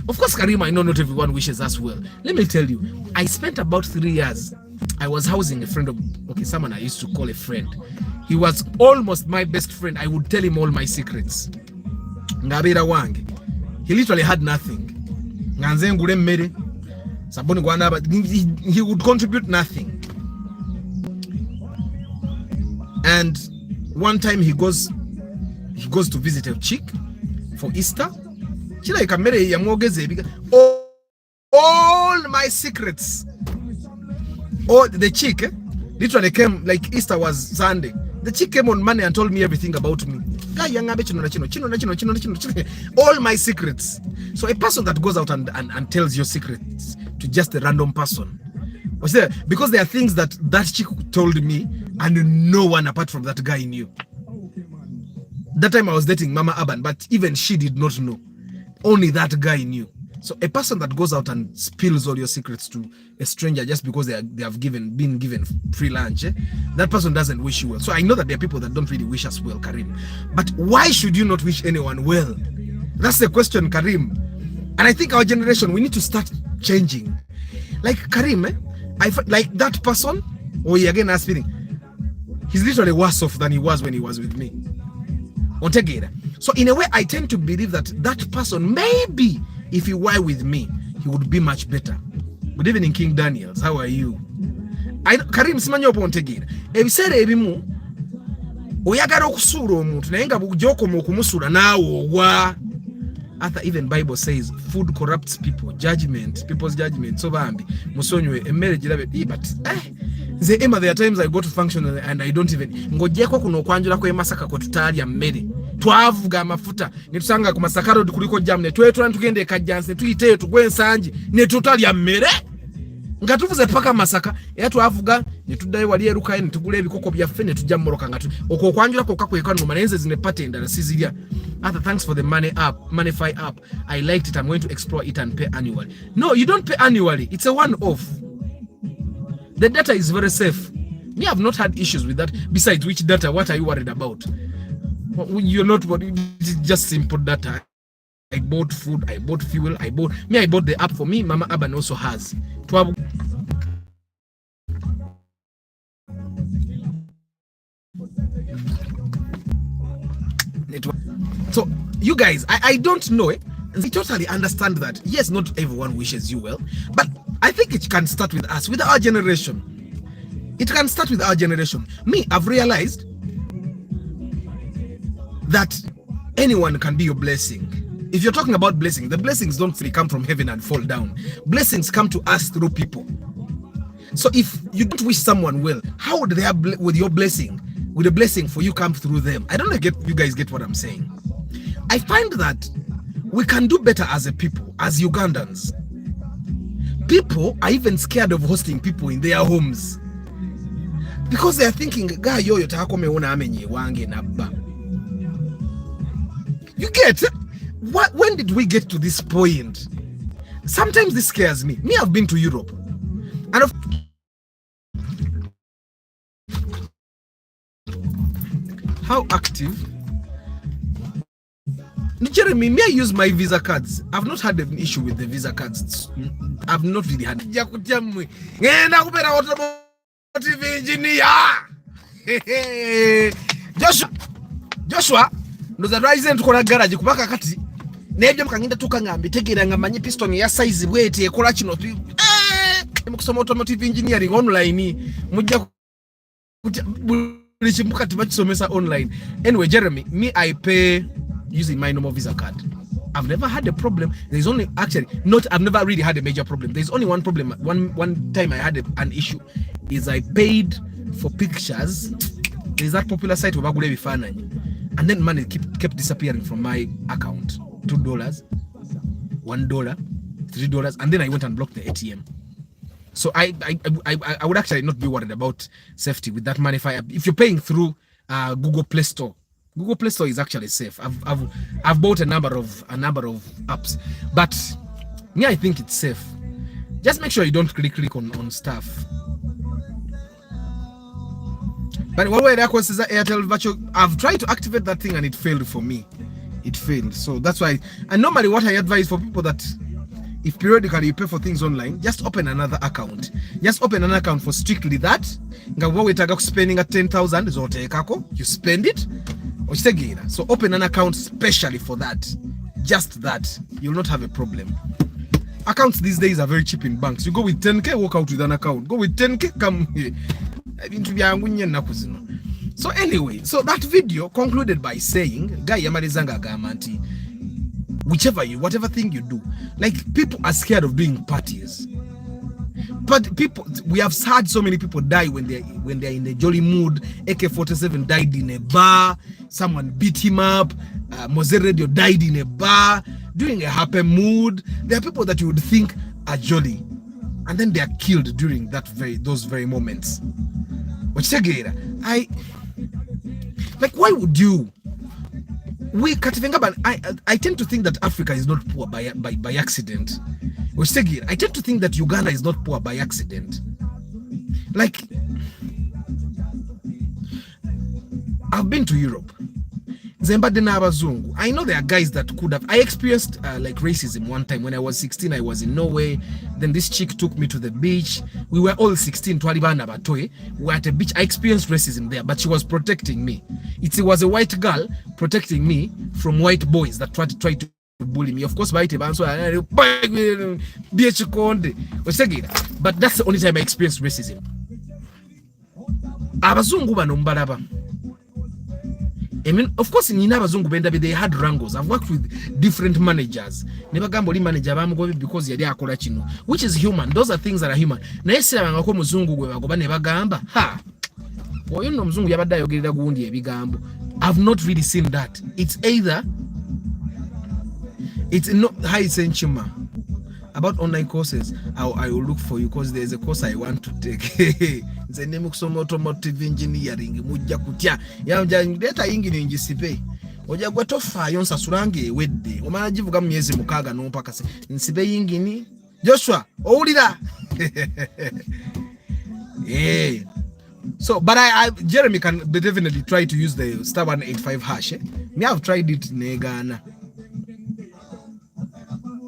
[SPEAKER 1] Of course, Karim, I know not everyone wishes us well. Let me tell you, I spent about 3 years. I was housing a friend of, someone I used to call a friend. He was almost my best friend. I would tell him all my secrets. Ngabira wange. He literally had nothing. He would contribute nothing. And one time he goes to visit a chick for Easter. All my secrets. Oh, the chick literally came, like Easter was Sunday. The chick came on Monday and told me everything about me. All my secrets. So a person that goes out and tells your secrets to just a random person, was there because there are things that chick told me and no one apart from that guy knew. That time I was dating Mama Aban, but even she did not know. Only that guy knew. So a person that goes out and spills all your secrets to a stranger just because they have been given free lunch, that person doesn't wish you well. So I know that there are people that don't really wish us well, Karim. But why should you not wish anyone well? That's the question, Karim. And I think our generation, we need to start changing. Like Karim, like that person, or again as feeling, he's literally worse off than he was when he was with me. So in a way, I tend to believe that that person, maybe if he were with me, he would be much better. Good evening, King Daniels. How are you? Karim simanyo pontegera. Ebisere ebimu oyagala okusura omuntu naye nga bujokoma okumusura naawe ogwa. Even Bible says food corrupts people, people's judgment. So bambi musonywe emmere girabe but there are times I go to function and I don't even ngojeko kuno kwanjula ko emasaka ko tutalya mmere twavuga amafuta ne tusanga ku Masaka road kuliko jam ne twetula tugende kajjanse tuyite tugwe ensangi ne tutalya mmere nga tuvuze paka Masaka era twavuga ne tuddayo wali eruka ne tugula ebikoko byaffe ne tujja mmoroka nga okwo kwanjula ko kakweka ngoma nenze zine patent na sizilya. Thanks for the Moneyfy app. I liked it. I'm going to explore it and pay annually. No, you don't pay annually. It's a one-off. The data is very safe. Me, I've not had issues with that. Besides which data, what are you worried about? You're not worried. It's just simple data. I bought food, I bought fuel, I bought the app for me. Mama Aban also has. So you guys, I don't know it. I totally understand that. Yes, not everyone wishes you well, but I think it can start with us, with our generation. It can start with our generation. Me, I've realized that anyone can be your blessing. If you're talking about blessing, the blessings don't really come from heaven and fall down. Blessings come to us through people. So if you don't wish someone well, how would they have with your blessing? With a blessing for you come through them? I don't know if you guys get what I'm saying. I find that we can do better as a people, as Ugandans. People are even scared of hosting people in their homes because they're thinking, "Ga yoyo tako meona amenye wange nabba." You get what? When did we get to this point? Sometimes this scares me. Me, I've been to Europe, and how active? Jeremy, may I use my Visa cards? I've not had an issue with the Visa cards. I've not really had. Joshua, ndoza rise tukola garage kubaka kati. Nebyo mukangenda tukangambi tegera ngamanyi piston ya size bwete ekola kino. Mukusoma automotive engineering online. Mujja online. Anyway, Jeremy, me I pay using my normal Visa card. I've never had a problem. There's only I've never really had a major problem. There's only one problem. One time I had an issue is I paid for pictures. There's that popular site where Bagule Bifanani, and then money kept disappearing from my account. $2, $1, $3, and then I went and blocked the ATM. So I would actually not be worried about safety with that Moneyfy app. If you're paying through Google Play Store is actually safe. I've bought a number of apps, but yeah, I think it's safe. Just make sure you don't click on stuff. But what way that was is Airtel Virtual. I've tried to activate that thing and it failed for me. It failed. So that's why. And normally, what I advise for people that if periodically you pay for things online, just open another account. Just open an account for strictly that. Spending at 10,000 you spend it. So open an account specially for that. Just that. You'll not have a problem. Accounts these days are very cheap in banks. You go with 10k, walk out with an account. Go with 10k, come here. So anyway, so that video concluded by saying, whatever thing you do, like people are scared of doing parties. But we have had so many people die when they're in a jolly mood. AK-47 died in a bar. Someone beat him up. Mose Radio died in a bar during a happy mood. There are people that you would think are jolly, and then they are killed during those very moments. Why would you? I tend to think that Africa is not poor by accident. I tend to think that Uganda is not poor by accident. Like, I've been to Europe. I know there are guys that could have. I experienced like racism one time when I was 16. I was in Norway. Then this chick took me to the beach. We were all 16. We were at a beach. I experienced racism there, but she was protecting me. It was a white girl protecting me from white boys that tried to bully me. Of course, but that's the only time I experienced racism. Abazungu bano mbalaba. I mean, of course, in Abazungu benda they had wrangles. I've worked with different managers. Never gamble manager because you're there chino, which is human. Those are things that are human. Na yesi abangako muzungu gwe bagoba ne bagamba. Ha. Oyo no muzungu yabadde ayogerera gundi ebigambo. I've not really seen that. It's not high senchima. About online courses, I will look for you because there's a course I want to take. The name of automotive engineering. Mujja kutya. Data ingini njisipe. Oja gwatofa yonsa surange wedde. Omala jivuga myezi mukaga no mpaka se. Nsipe ingini. Joshua, owulira. Yeah. So, but Jeremy can definitely try to use the *185 hash. Me, I've tried it in Ghana.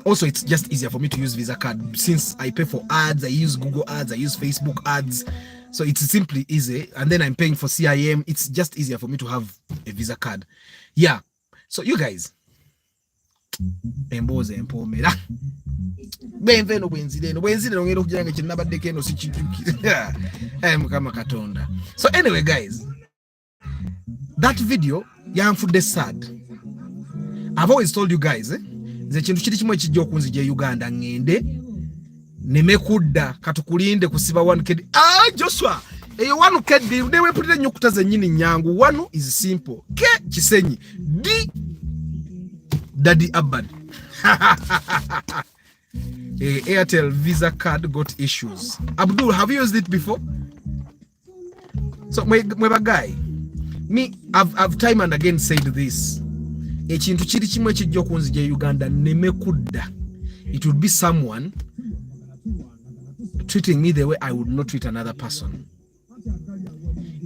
[SPEAKER 1] Also, it's just easier for me to use Visa card since I pay for ads. I use Google ads. I use Facebook ads. So it's simply easy. And then I'm paying for CIM. It's just easier for me to have a Visa card. Yeah. So you guys. So anyway, guys, that video, yamfudde sad. I've always told you guys, nze kintu kiri kimwe kijja okunzija Uganda ngende nemekudda katukulinde kusiba 1K. Joshua, eyo 1K they put the nyukuta zenyini nyangu. One is simple. K Kisenyi. D Daddy Abad. Airtel Visa card got issues. Abdul, have you used it before? So my guy, me, I've time and again said this. Ekintu kiri kimwe kijja okunzija Uganda nemekudda. It would be someone treating me the way I would not treat another person.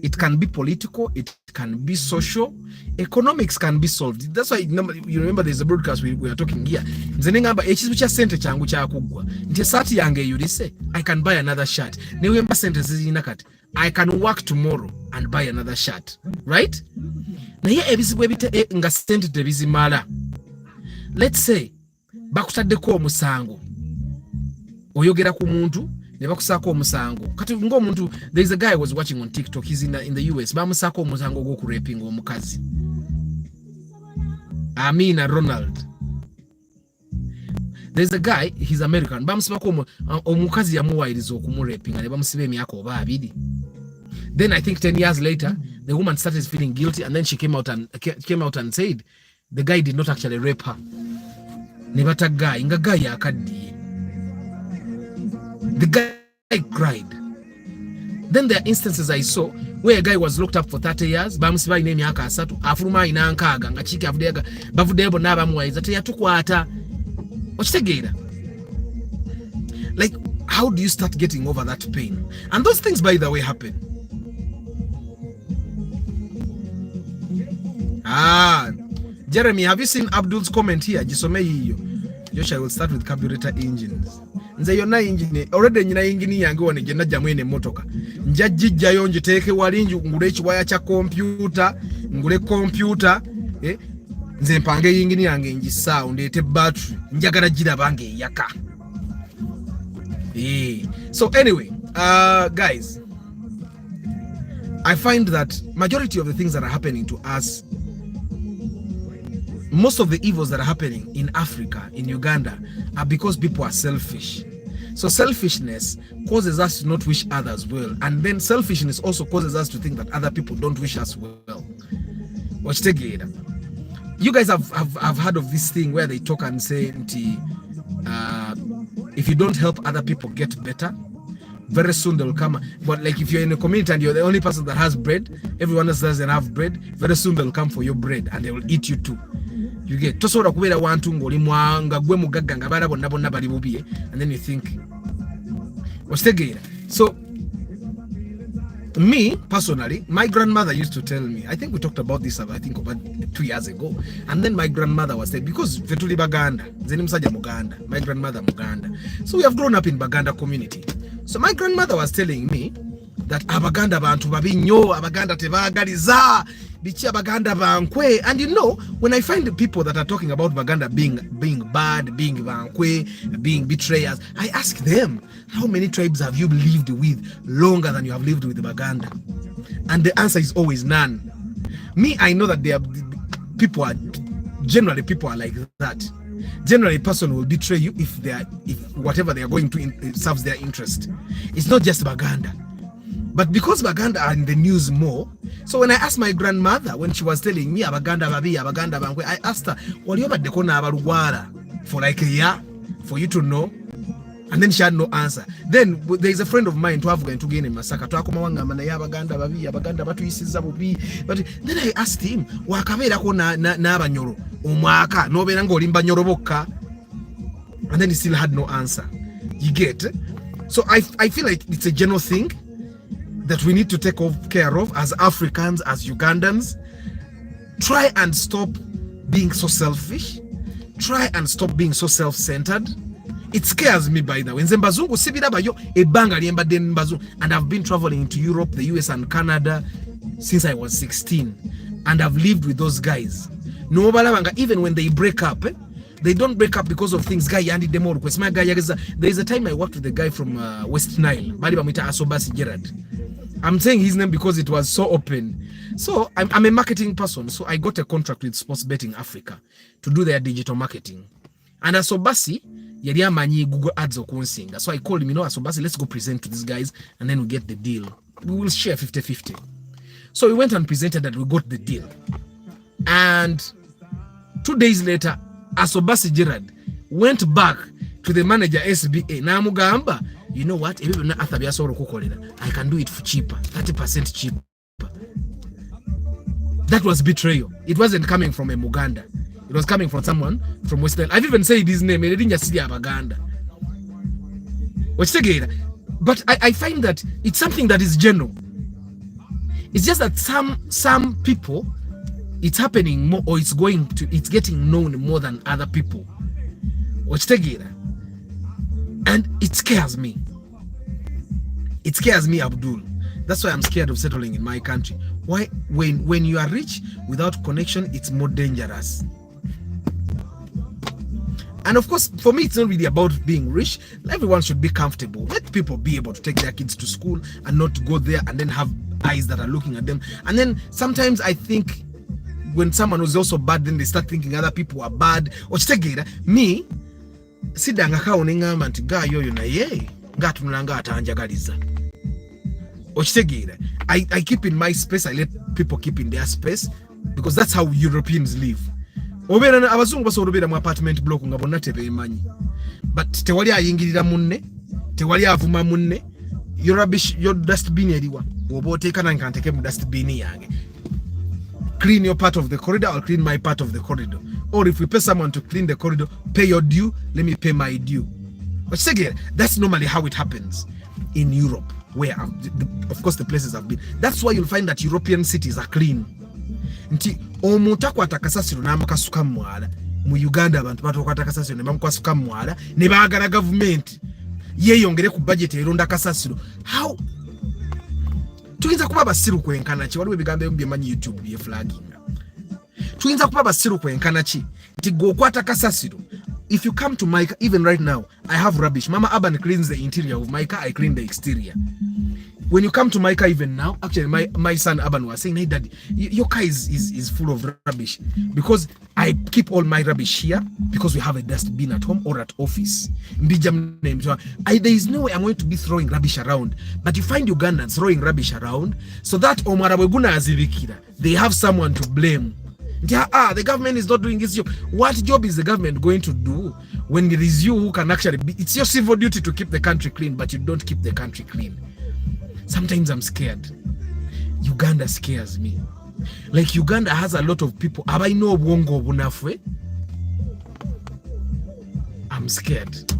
[SPEAKER 1] It can be political, it can be social, economics can be solved. That's why you remember there's a broadcast we are talking here. Nzenengamba ekizibu kya sente kyangu kyakugwa. Nti sati yange yulise, I can buy another shirt. Newemba sente zizina kati, I can work tomorrow and buy another shirt. Right? Naye ebizibu ebite nga sente tebizimala. Let's say bakutaddeko omusango. Oyogera ku muntu ne bakusako omusango. Kati ngo omuntu, there is a guy I was watching on TikTok, he's in the US. Bamusako omusango go ku raping omukazi. Amina Ronald. There's a guy, he's American. Bamusako omukazi yamuwayiriza okumuraping ne bamusiba emyaka oba abiri. Then I think 10 years later, the woman started feeling guilty, and then she came out and said the guy did not actually rape her. Nebata guy, inga guy yakaddiye. The guy cried. Then there are instances I saw where a guy was locked up for 30 years. Bamusiba ine emyaka 3, afuluma ina nkaaga nga chiki avudega bavudebo n'abamuwayiza teyatukwata. Okitegeera? Like, how do you start getting over that pain? And those things, by the way, happen. Jeremy, have you seen Abdul's comment here? Jisome hiyo. Josh, I will start with carburetor engines. Nze yonna engine already nyina engine yange wone gye najja mwene motoka. Nja jijjayo njiteeke walinji ngule ekiwaya kya computer, ngule computer, nze mpange engine yange njisaawo ndeete battery, njagala giraba ng'eyaka. So anyway, guys, I find that majority of the things that are happening to us, most of the evils that are happening in Africa, in Uganda, are because people are selfish. So selfishness causes us to not wish others well, and then selfishness also causes us to think that other people don't wish us well. You guys have heard of this thing where they talk and say, if you don't help other people get better, very soon they'll come. But like if you're in a community and you're the only person that has bread, everyone else doesn't have bread, very soon they'll come for your bread and they will eat you too. You get tosobola kubeera wantu ng'oli mwanga gwe mugagga nga bala bonna bonna bali bubi, and then you think okitegeera. So me personally, my grandmother used to tell me, I think we talked about this, I think about 2 years ago. And then my grandmother was saying, because Vetuli Baganda, Zenim Saja Muganda, my grandmother Muganda. So we have grown up in Baganda community. So my grandmother was telling me that Abaganda bantu babinyo, Abaganda tebagaliza, bichi Abaganda bankwe. And you know, when I find the people that are talking about Baganda being bad, being bankwe, being betrayers, I ask them, how many tribes have you lived with longer than you have lived with Baganda? And the answer is always none. Me, I know that people are like that. Generally, a person will betray you if whatever they are going to serves their interest. It's not just Baganda. But because Baganda are in the news more, so when I asked my grandmother, when she was telling me Baganda babi, Baganda bankwe, I asked her, for like a year, for you to know? And then she had no answer. Then there is a friend of mine to have going to gain in Masaka. But then I asked him, and then he still had no answer. You get? So I feel like it's a general thing that we need to take care of as Africans, as Ugandans. Try and stop being so selfish. Try and stop being so self-centered. It scares me, by the way. And I've been traveling to Europe, the US and Canada since I was 16. And I've lived with those guys. Even when they break up, they don't break up because of things. There is a time I worked with a guy from West Nile. I'm saying his name because it was so open. So I'm a marketing person. So I got a contract with Sports Betting Africa to do their digital marketing. And Asobasi, Google ads okunsinga. So I called him, Asobasi, let's go present to these guys and then we get the deal. We will share 50-50. So we went and presented that we got the deal. And 2 days later, Asobasi Gerard went back to the manager SBA. Namugamba, you know what? I can do it for cheaper, 30% cheaper. That was betrayal. It wasn't coming from a Uganda. It was coming from someone from Western. I've even said his name. They didn't just see Baganda. But I find that it's something that is general. It's just that some people, it's happening more, or it's getting known more than other people. And it scares me. It scares me, Abdul. That's why I'm scared of settling in my country. Why? When you are rich without connection, it's more dangerous. And of course, for me, it's not really about being rich. Everyone should be comfortable. Let people be able to take their kids to school and not go there and then have eyes that are looking at them. And then sometimes I think when someone was also bad, then they start thinking other people are bad. Me, sidanga kaoningamba nti gayo yona ye ngatunulanga atanjagaliza. I keep in my space. I let people keep in their space because that's how Europeans live. Abazungu basobera mu apartment block nga bonna tebemanyi, but tewali ayingirira munne, tewali avuma munne. Your rubbish, your dustbin eriwa oboteeka nange kanteke mu dustbin yange. Clean your part of the corridor, I'll clean my part of the corridor. Or if we pay someone to clean the corridor, pay your due, let me pay my due. But that's normally how it happens in Europe, where of course the places have been. That's why you'll find that European cities are clean. Nti omuntu akwata kasasiro n'amakasuka mwala mu Uganda abantu batokwata kasasiro ne bamukasuka mwala ne baagala government yeyongere ku budget eronda kasasiro. How tuyinza kuba basiru kwenkana ki? Waliwo ebigambo ebyo byemanyi YouTube bye flagging. Tuyinza kuba basiru kwenkana ki nti gwokwata kasasiro. If you come to my car, even right now, I have rubbish. Mama Urban cleans the interior of my car, I clean the exterior. When you come to my car, even now, actually, my son Urban was saying, hey, Daddy, your car is full of rubbish. Because I keep all my rubbish here, because we have a dustbin at home or at office. There is no way I'm going to be throwing rubbish around. But you find Ugandans throwing rubbish around, so that they have someone to blame. The government is not doing its job. What job is the government going to do when it is you who can actually be? It's your civil duty to keep the country clean, but you don't keep the country clean. Sometimes I'm scared. Uganda scares me. Like Uganda has a lot of people. I'm scared.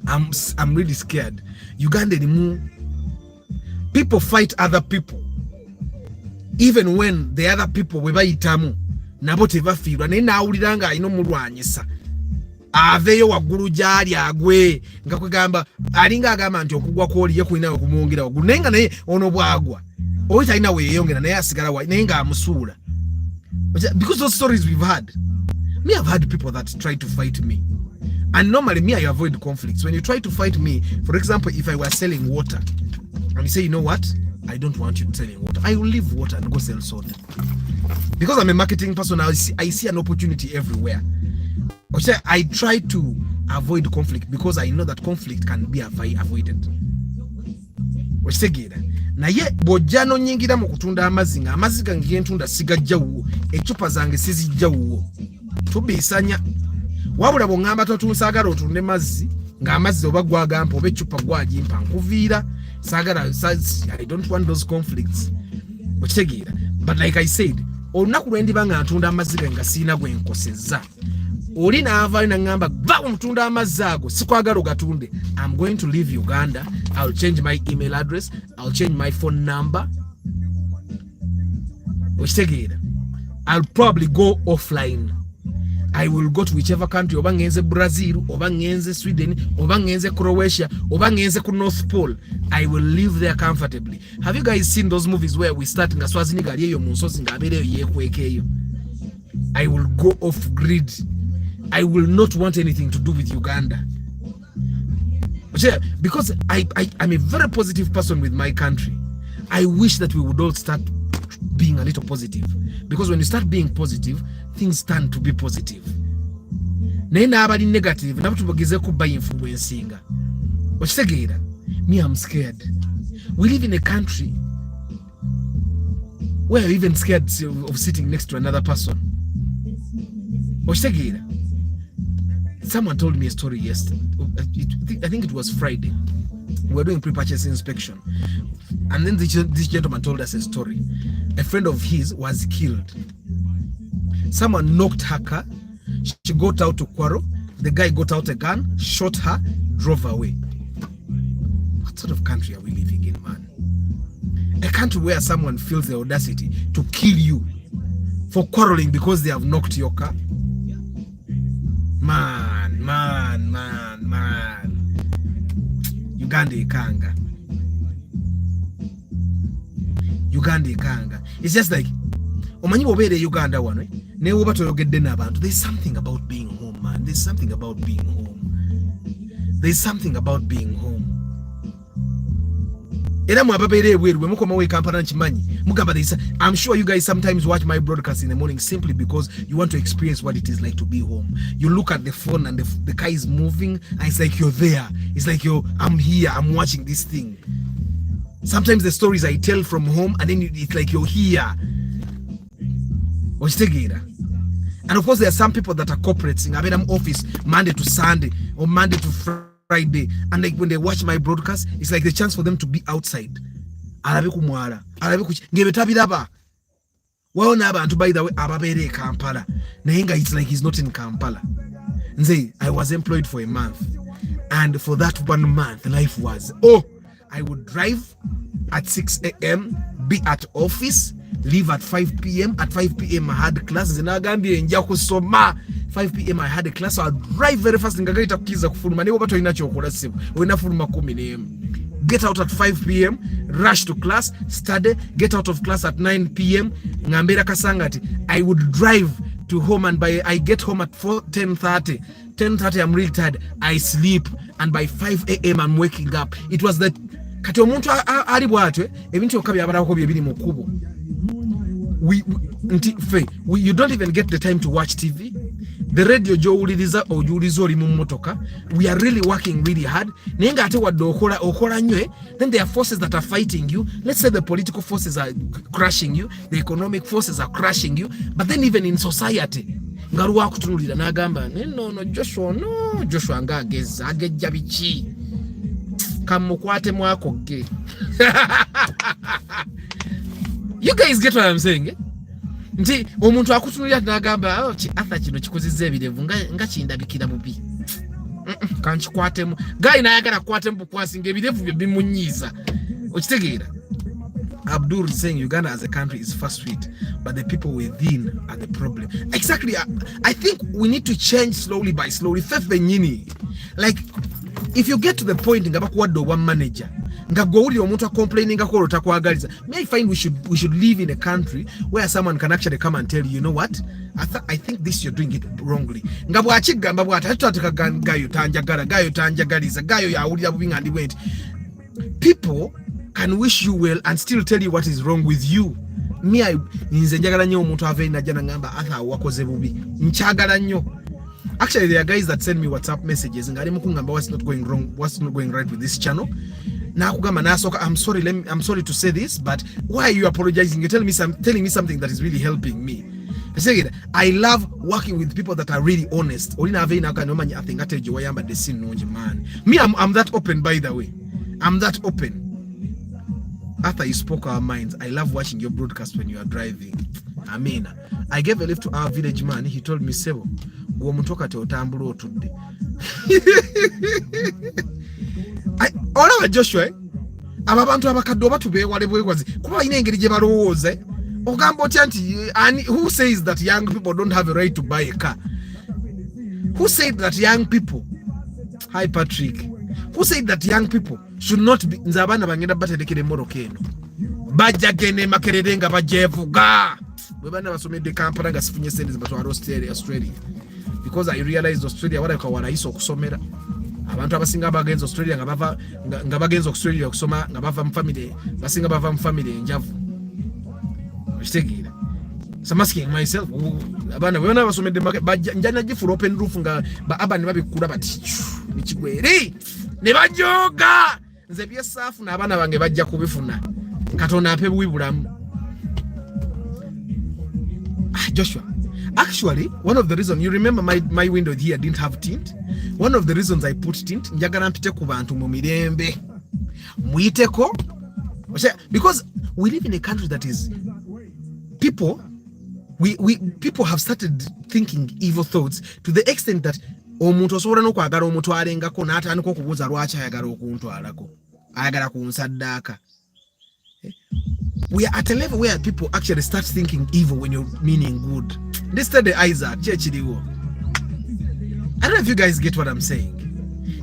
[SPEAKER 1] I'm really scared. Uganda, people fight other people. even when the other people we bayitamu nabo tebafiirwa naye naawulira nga alina omulwanyisa aveeyo waggulu gyali agwe nga kwegamba alinga agamba nti okugwa kwoli ye kulina okumwongera waggulu naye nga naye ono bwagwa oyo talina weeyongera naye asigala wa naye nga amusuula because those stories we've had. Me, I've had people that try to fight me, and normally me, I avoid conflicts. When you try to fight me, for example, if I were selling water and you say, you know what, I don't want you selling water, I will leave water and go sell soda. Because I'm a marketing person, I see an opportunity everywhere. I try to avoid conflict because I know that conflict can be avoided. Naye bojjano nyingira mu kutunda amazzi nga amazzi gange ntunda sigajjawuwo ecupa zange sizijjawuwo tubisanya wabula bongamba totunsagala otunde mazzi nga amazzi oba gwagampa oba ecupa gwagimpa nkuviira sagala. I don't want those conflicts. Okitegeera, but like I said, olunaku lwendiba nga ntunda amazzi nga siina gwe nkosezza oli naava nangamba ba omutunda amazzi ago sikwagala ogatunde. I'm going to leave Uganda. I'll change my email address, I'll change my phone number. I'll probably go offline. I will go to whichever country, oba ngenze Brazil, oba ngenze Sweden, oba ngenze Croatia, oba ngenze ku North Pole. I will live there comfortably. Have you guys seen those movies where we start nga swazini gali eyo mu nsozi nga abeereyo yeekwekeeyo? I will go off grid. I will not want anything to do with Uganda. Because I'm a very positive person with my country. I wish that we would all start being a little positive. Because when you start being positive, things turn to be positive. Nena abali negative, na tubageze kuba influencing. Okitegera? Me, I'm scared. We live in a country where you're even scared of sitting next to another person. Okitegera? Someone told me a story yesterday. I think it was Friday. We were doing pre-purchase inspection. And then this gentleman told us a story. A friend of his was killed. Someone knocked her car. She got out to quarrel. The guy got out a gun, shot her, drove away. What sort of country are we living in, man? A country where someone feels the audacity to kill you for quarreling because they have knocked your car? Man. Uganda ikanga. It's just like omanyi bobere Uganda wano ne woba toyogedde n'abantu. There's something about being home, man. There's something about being home. Era mu ababere ebweru bwe mukoma we Kampala nkimanyi mugamba this. I'm sure you guys sometimes watch my broadcast in the morning simply because you want to experience what it is like to be home. You look at the phone and the car is moving and it's like you're there. It's like I'm here, I'm watching this thing. Sometimes the stories I tell from home and then it's like you're here. And of course there are some people that are corporates in Abedam office Monday to Sunday or Monday to Friday, and like when they watch my broadcast, it's like the chance for them to be outside. Arabe kumwala, arabe ngebetabiraba. Waona abantu by the way ababere Kampala. Nayenga it's like he's not in Kampala. Nze, I was employed for a month, and for that 1 month life was, I would drive at 6 a.m, be at office, leave at 5 p.m. At 5 p.m. I had classes in Agambia in Yakusoma. 5 p.m. I had a class, so I'd drive very fast. Ngagaita kukiza kufuluma nebo bato ina chokola sibu. Wena fuluma 10 a.m. Get out at 5 p.m. Rush to class, study, get out of class at 9 p.m. Ngambera kasangati. I would drive to home, and by I get home at 10:30. 10:30 I'm really tired. I sleep, and by 5 a.m. I'm waking up. It was that kati omuntu ali bwatwe ebintu okabya abarako byebiri mu kubo. You don't even get the time to watch TV. The radio jowuliriza ojulizo oli mu motoka. We are really working really hard. Nenga ate wadde okola nywe, then there are forces that are fighting you. Let's say the political forces are crushing you, the economic forces are crushing you, but then even in society ngaruwa akutunulira nagamba no Joshua ngageza agejja bichi kamukwate mwako ge. You guys get what I'm saying? Nti omuntu akutunulira nagamba atha kino kikozize ebirevu nga kindabikira bubi. Kanchikwatemu guy nayagala kwatemu bukwasinga ebirevu bye bimunyiza. Okitegeera? Abdul is saying Uganda as a country is far sweet, but the people within are the problem. Exactly. I think we need to change slowly by slowly. Like, if you get to the point ngaba kuwadde one manager nga gowuli omuntu complaining ko lotakwagaliza, may I find we should live in a country where someone can actually come and tell you, you know what, I think this you're doing it wrongly. Nga bwakigamba bwata tutateka gayo tanjagaliza gayo yawulira bubi nga ndi went. People can wish you well and still tell you what is wrong with you. Nze njagala nnyo omuntu ave najja ngamba atha wakoze bubi nkyagala nnyo. Actually, there are guys that send me WhatsApp messages and what's not going wrong, what's not going right with this channel. Now I'm sorry to say this, but why are you apologizing? You're telling me something that is really helping me. I say it, I love working with people that are really honest. Me, I'm that open, by the way. I'm that open. After you spoke our minds, I love watching your broadcast when you are driving. I mean, I gave a lift to our village man. He told me, Sebo, go mutoka te otambula otudde. Olaba Joshua, aba bantu abakadde oba tubeewale bwekwazi kuba ine engeri gye balowooza. Ogamba otya nti who says that young people don't have a right to buy a car? Who said that young people, hi Patrick, who said that young people should not be, nze abaana bangenda baterekera emmoroka eno bajja genda Makerere nga bajevuga bwe bana basomedde Kampala nga sifunye sente zibatwala Australia, because I realized Australia walabika wanayisa okusomera. Abantu abasinga bagenza Australia nga bagenza Australia okusoma nga bava mu family, basinga bava mu family enjavu. Okitegeera. So I'm asking myself, abana bwe bana basomedde bajja njana gifula open roof nga abani babikula bati mikigweri ne bajoga nze byesafu n'abaana bange bajja kubifuna Katonda ape bwibulamu. Joshua, actually, one of the reasons, you remember my window here didn't have tint. One of the reasons I put tint, njagala mpite ku bantu mu mirembe muyiteko, because we live in a country that is people have started thinking evil thoughts to the extent that omuntu osobola n'okwagala omutwalengako n'atandika okubuuza lwaki ayagala okuntwalako, ayagala kunsaddaaka. We are at a level where people actually start thinking evil when you're meaning good. This the Isaac, I don't know if you guys get what I'm saying.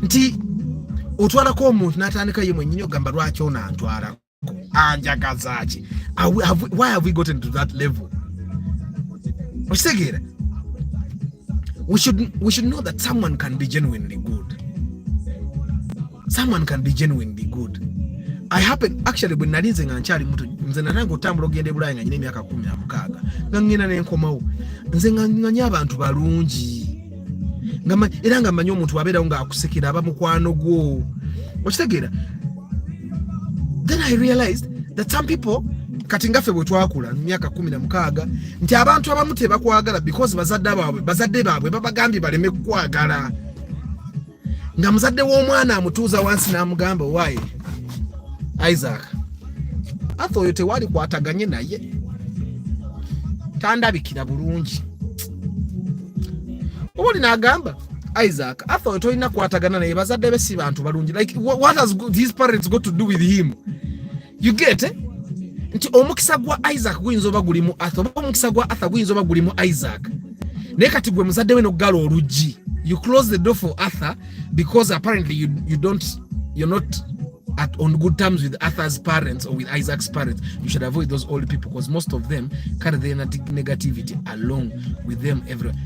[SPEAKER 1] Nti otwala ko omuntu n'atandika ye mwennyini ogamba lwaki ono antwalako anjagazaaki. Why have we gotten to that level? Okitegeera, we should know that someone can be genuinely good. Someone can be genuinely good. I happen actually when nalinze nga nkyali muto, nze nananga otambula ogenda Bulaaya nga nyina emyaka 16 nga ngenda n'enkomawo, nze nga nnanya abantu balungi era nga mmanyi omuntu wabeerawo nga akusekera aba mukwano gwo. Okitegeera, then I realized that some people kati ngaffe bwe twakula mu myaka 16 nti abantu abamu tebakwagala because bazadde baabwe babagambye baleme kukwagala, nga muzadde w'omwana amutuuza wansi n'amugamba why Isaac athoyo tewali kwataganye naye tandabikira bulungi. Obuli n'agamba Isaac athoyo tolina kwatagana naye bazadde be si bantu balungi. Like what has his parents got to do with him? You get it? Nti omukisa gwa Isaac guyinza oba gulimu Arthur, omukisa gwa Arthur guyinza oba gulimu Isaac. Naye kati gwe muzadde we n'oggala oluggi, you close the door for Arthur because apparently you're not on good terms with Arthur's parents or with Isaac's parents. You should avoid those old people because most of them carry their negativity along with them everywhere.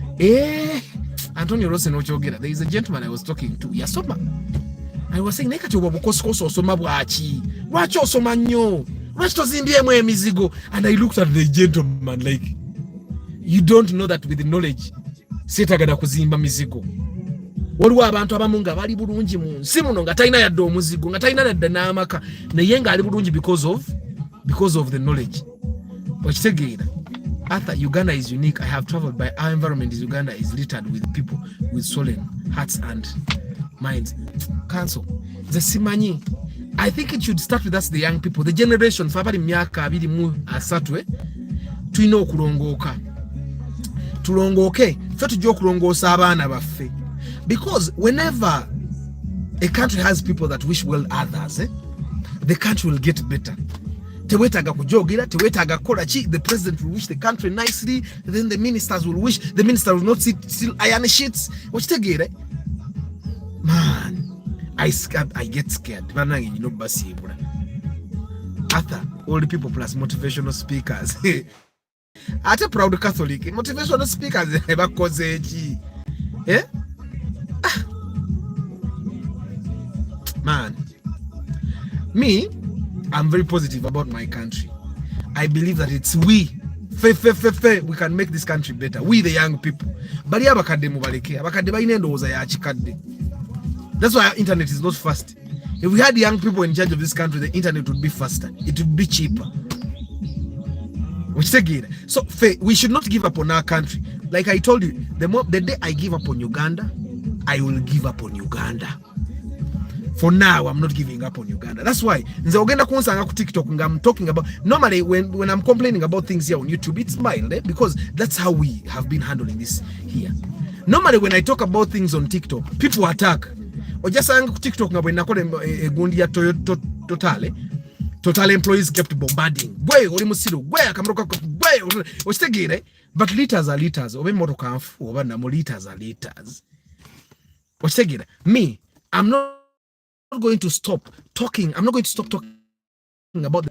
[SPEAKER 1] Antonio Rosen ochogera, there is a gentleman I was talking to, yasoma. I was saying nekati obukosokoso osoma bwaki lwaki osoma nnyo lwaki tozimbyemu emizigo, and I looked at the gentleman like, you don't know that with the knowledge setagada kuzimba mizigo. Waliwo abantu abamu nga bali bulungi mu nsi muno nga talina yadde omuzigo, nga talina yadde n'amaka, naye nga ali bulungi because of the knowledge. Okitegeera, Arthur, Uganda is unique. I have traveled by our environment. Uganda is littered with people with swollen hearts and minds. Cancel the simanyi. I think it should start with us, the young people, the generation fabali myaka 23 tulina okulongooka, tulongooke ffe tujja okulongoosa abaana baffe. Because whenever a country has people that wish well others, the country will get better. tewetaga kujogera, tewetaga kola chi. The president will wish the country nicely, then the ministers will wish. The minister will not sit still iron sheets. Ochitegere, man, I get scared. Banange you know basibula. Arthur, all the people plus motivational speakers. Ate proud Catholic, motivational speakers bakoze chi. Eh? Man, me, I'm very positive about my country. I believe that it's we can make this country better. We the young people. Bali abakadde mubaleke. Abakadde balina endowooza ya kikadde. That's why our internet is not fast. If we had young people in charge of this country, the internet would be faster. It would be cheaper. So we should not give up on our country. Like I told you, the day I give up on Uganda, I will give up on Uganda. For now, I'm not giving up on Uganda. That's why TikTok, I'm talking about. Normally, when I'm complaining about things here on YouTube, it's mild, because that's how we have been handling this here. Normally, when I talk about things on TikTok, people attack. Or just saying TikTok, Total employees kept bombarding. But liters are liters. Liters are liters. Me, I'm not going to stop talking. I'm not going to stop talking about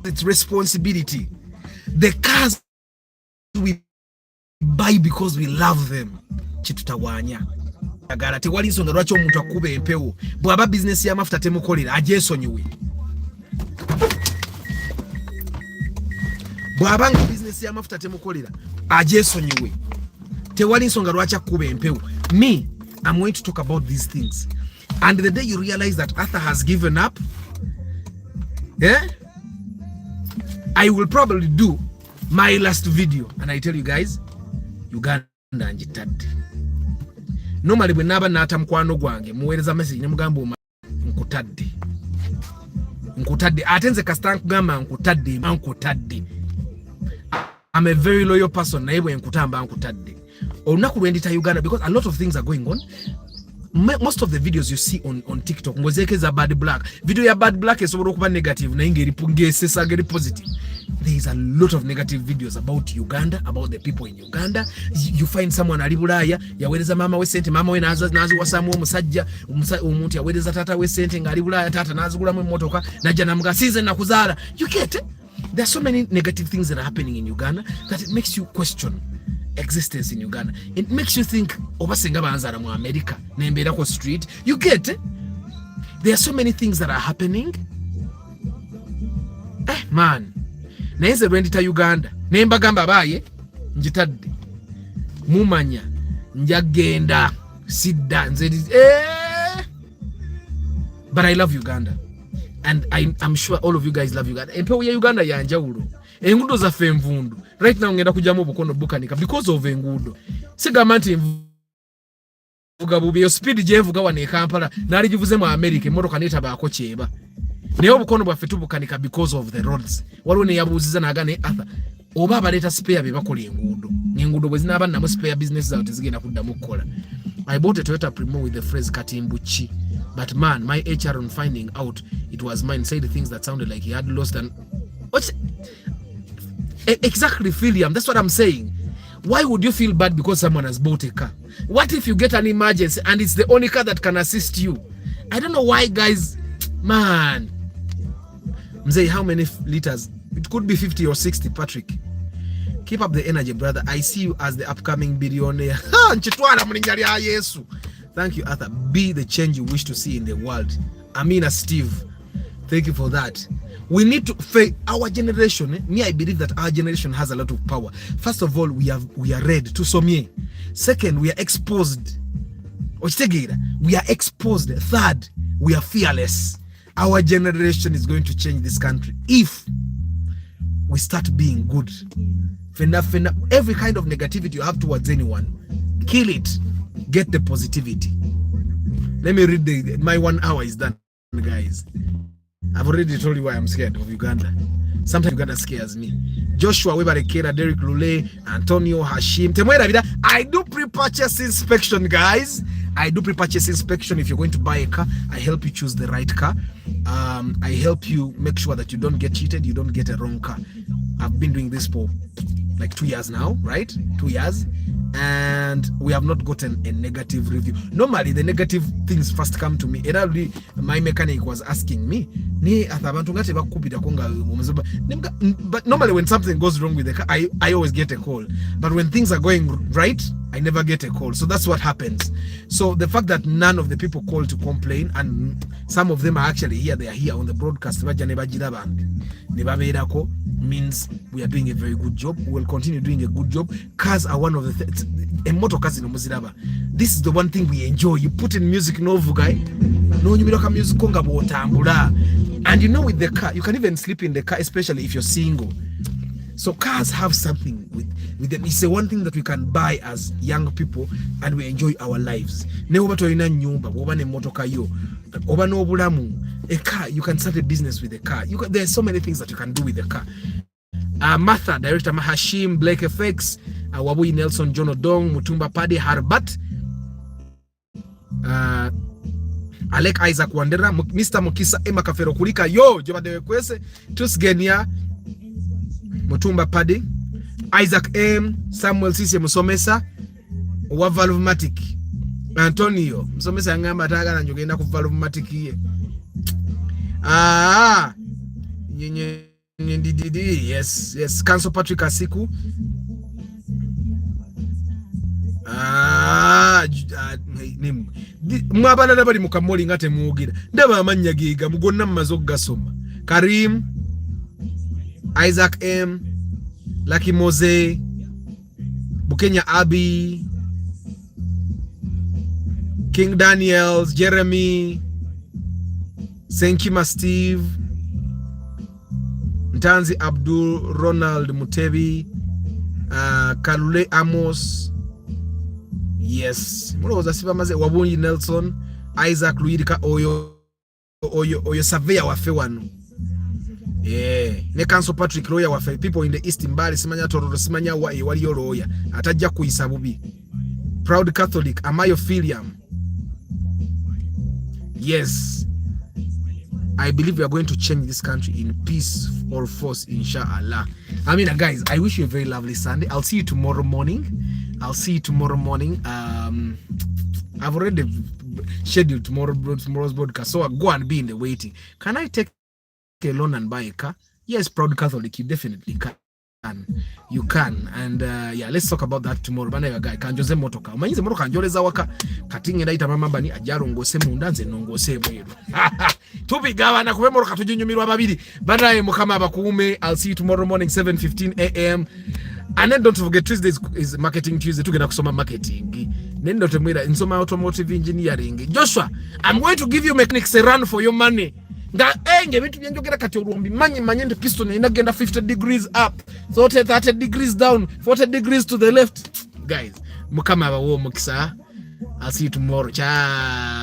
[SPEAKER 1] it's responsibility. The cars we buy because we love them. Chitutawanya. Agara tewali nsonga lwaki omuntu akuba empewo. Bwaba business ya mafuta temukolera ajesonyiwe. Bwaba business ya mafuta temukolera ajesonyiwe. Tewali nsonga lwaki akuba empewo. Me, I'm going to talk about these things. And the day you realize that Arthur has given up, I will probably do my last video and I tell you guys, Uganda njitadde. Normally when naba nata mkwano gwange muwereza message nemugamba nkutadde atenze kasita nkugamba nkutadde. I'm a very loyal person naye bwe nkutamba nkutadde. Olunaku lwendita Uganda, because a lot of things are going on. Most of the videos you see on TikTok ngozekeza bad black video ya bad black esobola okuba negative na ingeri pungesesa ngeri positive. There is a lot of negative videos about Uganda, about the people in Uganda. You find someone ali Bulaya yawereza mama we sente, mama we nazi wasamu omusajja omuntu yawereza tata we sente ngali Bulaya, tata nazigulamu emmotoka najja namuga size nakuzaala. You get it? There are so many negative things that are happening in Uganda that it makes you question existence in Uganda. It makes you think obasenga banzara mu America nembera ko street. You get it? There are so many things that are happening. Man, neze rwendita Uganda nemba gamba baye njitadde mumanya njagenda sidda nze but I love Uganda and I'm sure all of you guys love Uganda. Empewo ya Uganda yanjawulo. Engudo za femvundu. Right now ngenda kujamu obukono bukanika because of engudo. Sigamba nti mvuga bubi yo speed je mvuga wane Kampala nali jivuze mu America emotoka neta baako kyeba. Naye obukono bwaffe tubukanika because of the roads. Waliwo ne yabuuziza nagane Arthur oba abaleta spare be bakola engudo. Engudo bwe zinaba namu spare business za tezigenda kuddamu kukola. I bought a Toyota Primo with the phrase Katimbuchi. But man, my HR on finding out it was mine said things that sounded like he had lost and what's exactly, Philium. That's what I'm saying. Why would you feel bad because someone has bought a car? What if you get an emergency and it's the only car that can assist you? I don't know why, guys. Man. Mzee, how many liters? It could be 50 or 60, Patrick. Keep up the energy, brother. I see you as the upcoming billionaire. Thank you, Arthur. Be the change you wish to see in the world. Amina, Steve. Thank you for that. We need to our generation. Me, I believe that our generation has a lot of power. First of all, we are read to somye. Second, we are exposed. We are exposed. Third, we are fearless. Our generation is going to change this country if we start being good. Every kind of negativity you have towards anyone, kill it. Get the positivity. Let me read my 1 hour is done, guys. I've already told you why I'm scared of Uganda. Sometimes Uganda scares me. Joshua Webarekera, Derek Lule, Antonio Hashim. I do pre-purchase inspection, guys. I do pre-purchase inspection. If you're going to buy a car, I help you choose the right car. I help you make sure that you don't get cheated, you don't get a wrong car. I've been doing this for like 2 years now, right? 2 years. And we have not gotten a negative review. Normally, the negative things first come to me. My mechanic was asking me, but normally when something goes wrong with the car, I always get a call. But when things are going right, I never get a call. So that's what happens. So the fact that none of the people call to complain, and some of them are actually here, they are here on the broadcast, means we are doing a very good job. We will continue doing a good job. Cars are one of the things. This is the one thing we enjoy. You put in music, no guy, no music, and you know, with the car, you can even sleep in the car, especially if you're single. So cars have something with them. It's the one thing that we can buy as young people, and we enjoy our lives. A car, you can start a business with a car. There's so many things that you can do with a car. Martha, director Mahashim, Blake FX, Wabui Nelson, John Odong, Mutumba Padi, Harbat, Alec Isaac Wandera, Mr. Mukisa, Emma Kafero Kulika, yo, Joba de Kwese, Tusgenia, Mutumba Padi, Isaac M, Samuel Sisi Musomesa, Wavalvmatic, Antonio, Musomesa Ngamba Taga na Njogenda ku Valvmatic ye. Yes, Council Patrick Asiku. Mwabana nabali mukamoli ngate mugira. Ndaba amanya giga mugonna mazo gasoma. Karim, Isaac M, Lucky Mose, Bukenya Abi, King Daniels, Jeremy, Senkima Steve, Ntanzi Abdul, Ronald Mutebi, Kalule Amos, yes, Wabunyi Nelson, Isaac Luidika Oyo Surveyor wafe wano. Yeah, ne Council Patrick lawyer wafe, people in the East Mbali simanya tororo simanya wa wali yo lawyer atajja kuyisa bubi. Proud Catholic Amayo Filiam. Yes, I believe we are going to change this country in peace or force, inshallah. I mean, guys, I wish you a very lovely Sunday. I'll see you tomorrow morning. I've already scheduled tomorrow's broadcast, so I'll go and be in the waiting. Can I take a loan and buy a car? Yes, Proud Catholic, you definitely can. You can. And yeah, let's talk about that tomorrow. Bana ya guy kanjoze motoka. Umanyize motoka kanjoleza waka katinge ndaita mama ni ajaro ngose mundanze nongose mweru. Tubigawa na kuwe motoka tujinyumirwa babiri. Bana mukama abakuume. I'll see you tomorrow morning 7:15 a.m. And then don't forget, Tuesday is Marketing Tuesday. Tugenda kusoma marketing. Nendo temwira insoma automotive engineering. Joshua, I'm going to give you mechanics a run for your money. Nga enge bitu byanjogera kati olumbi manyende piston inagenda 50 degrees up, 30 degrees down, 40 degrees to the left. Guys, mukama abawo mukisa. I'll see you tomorrow. Ciao.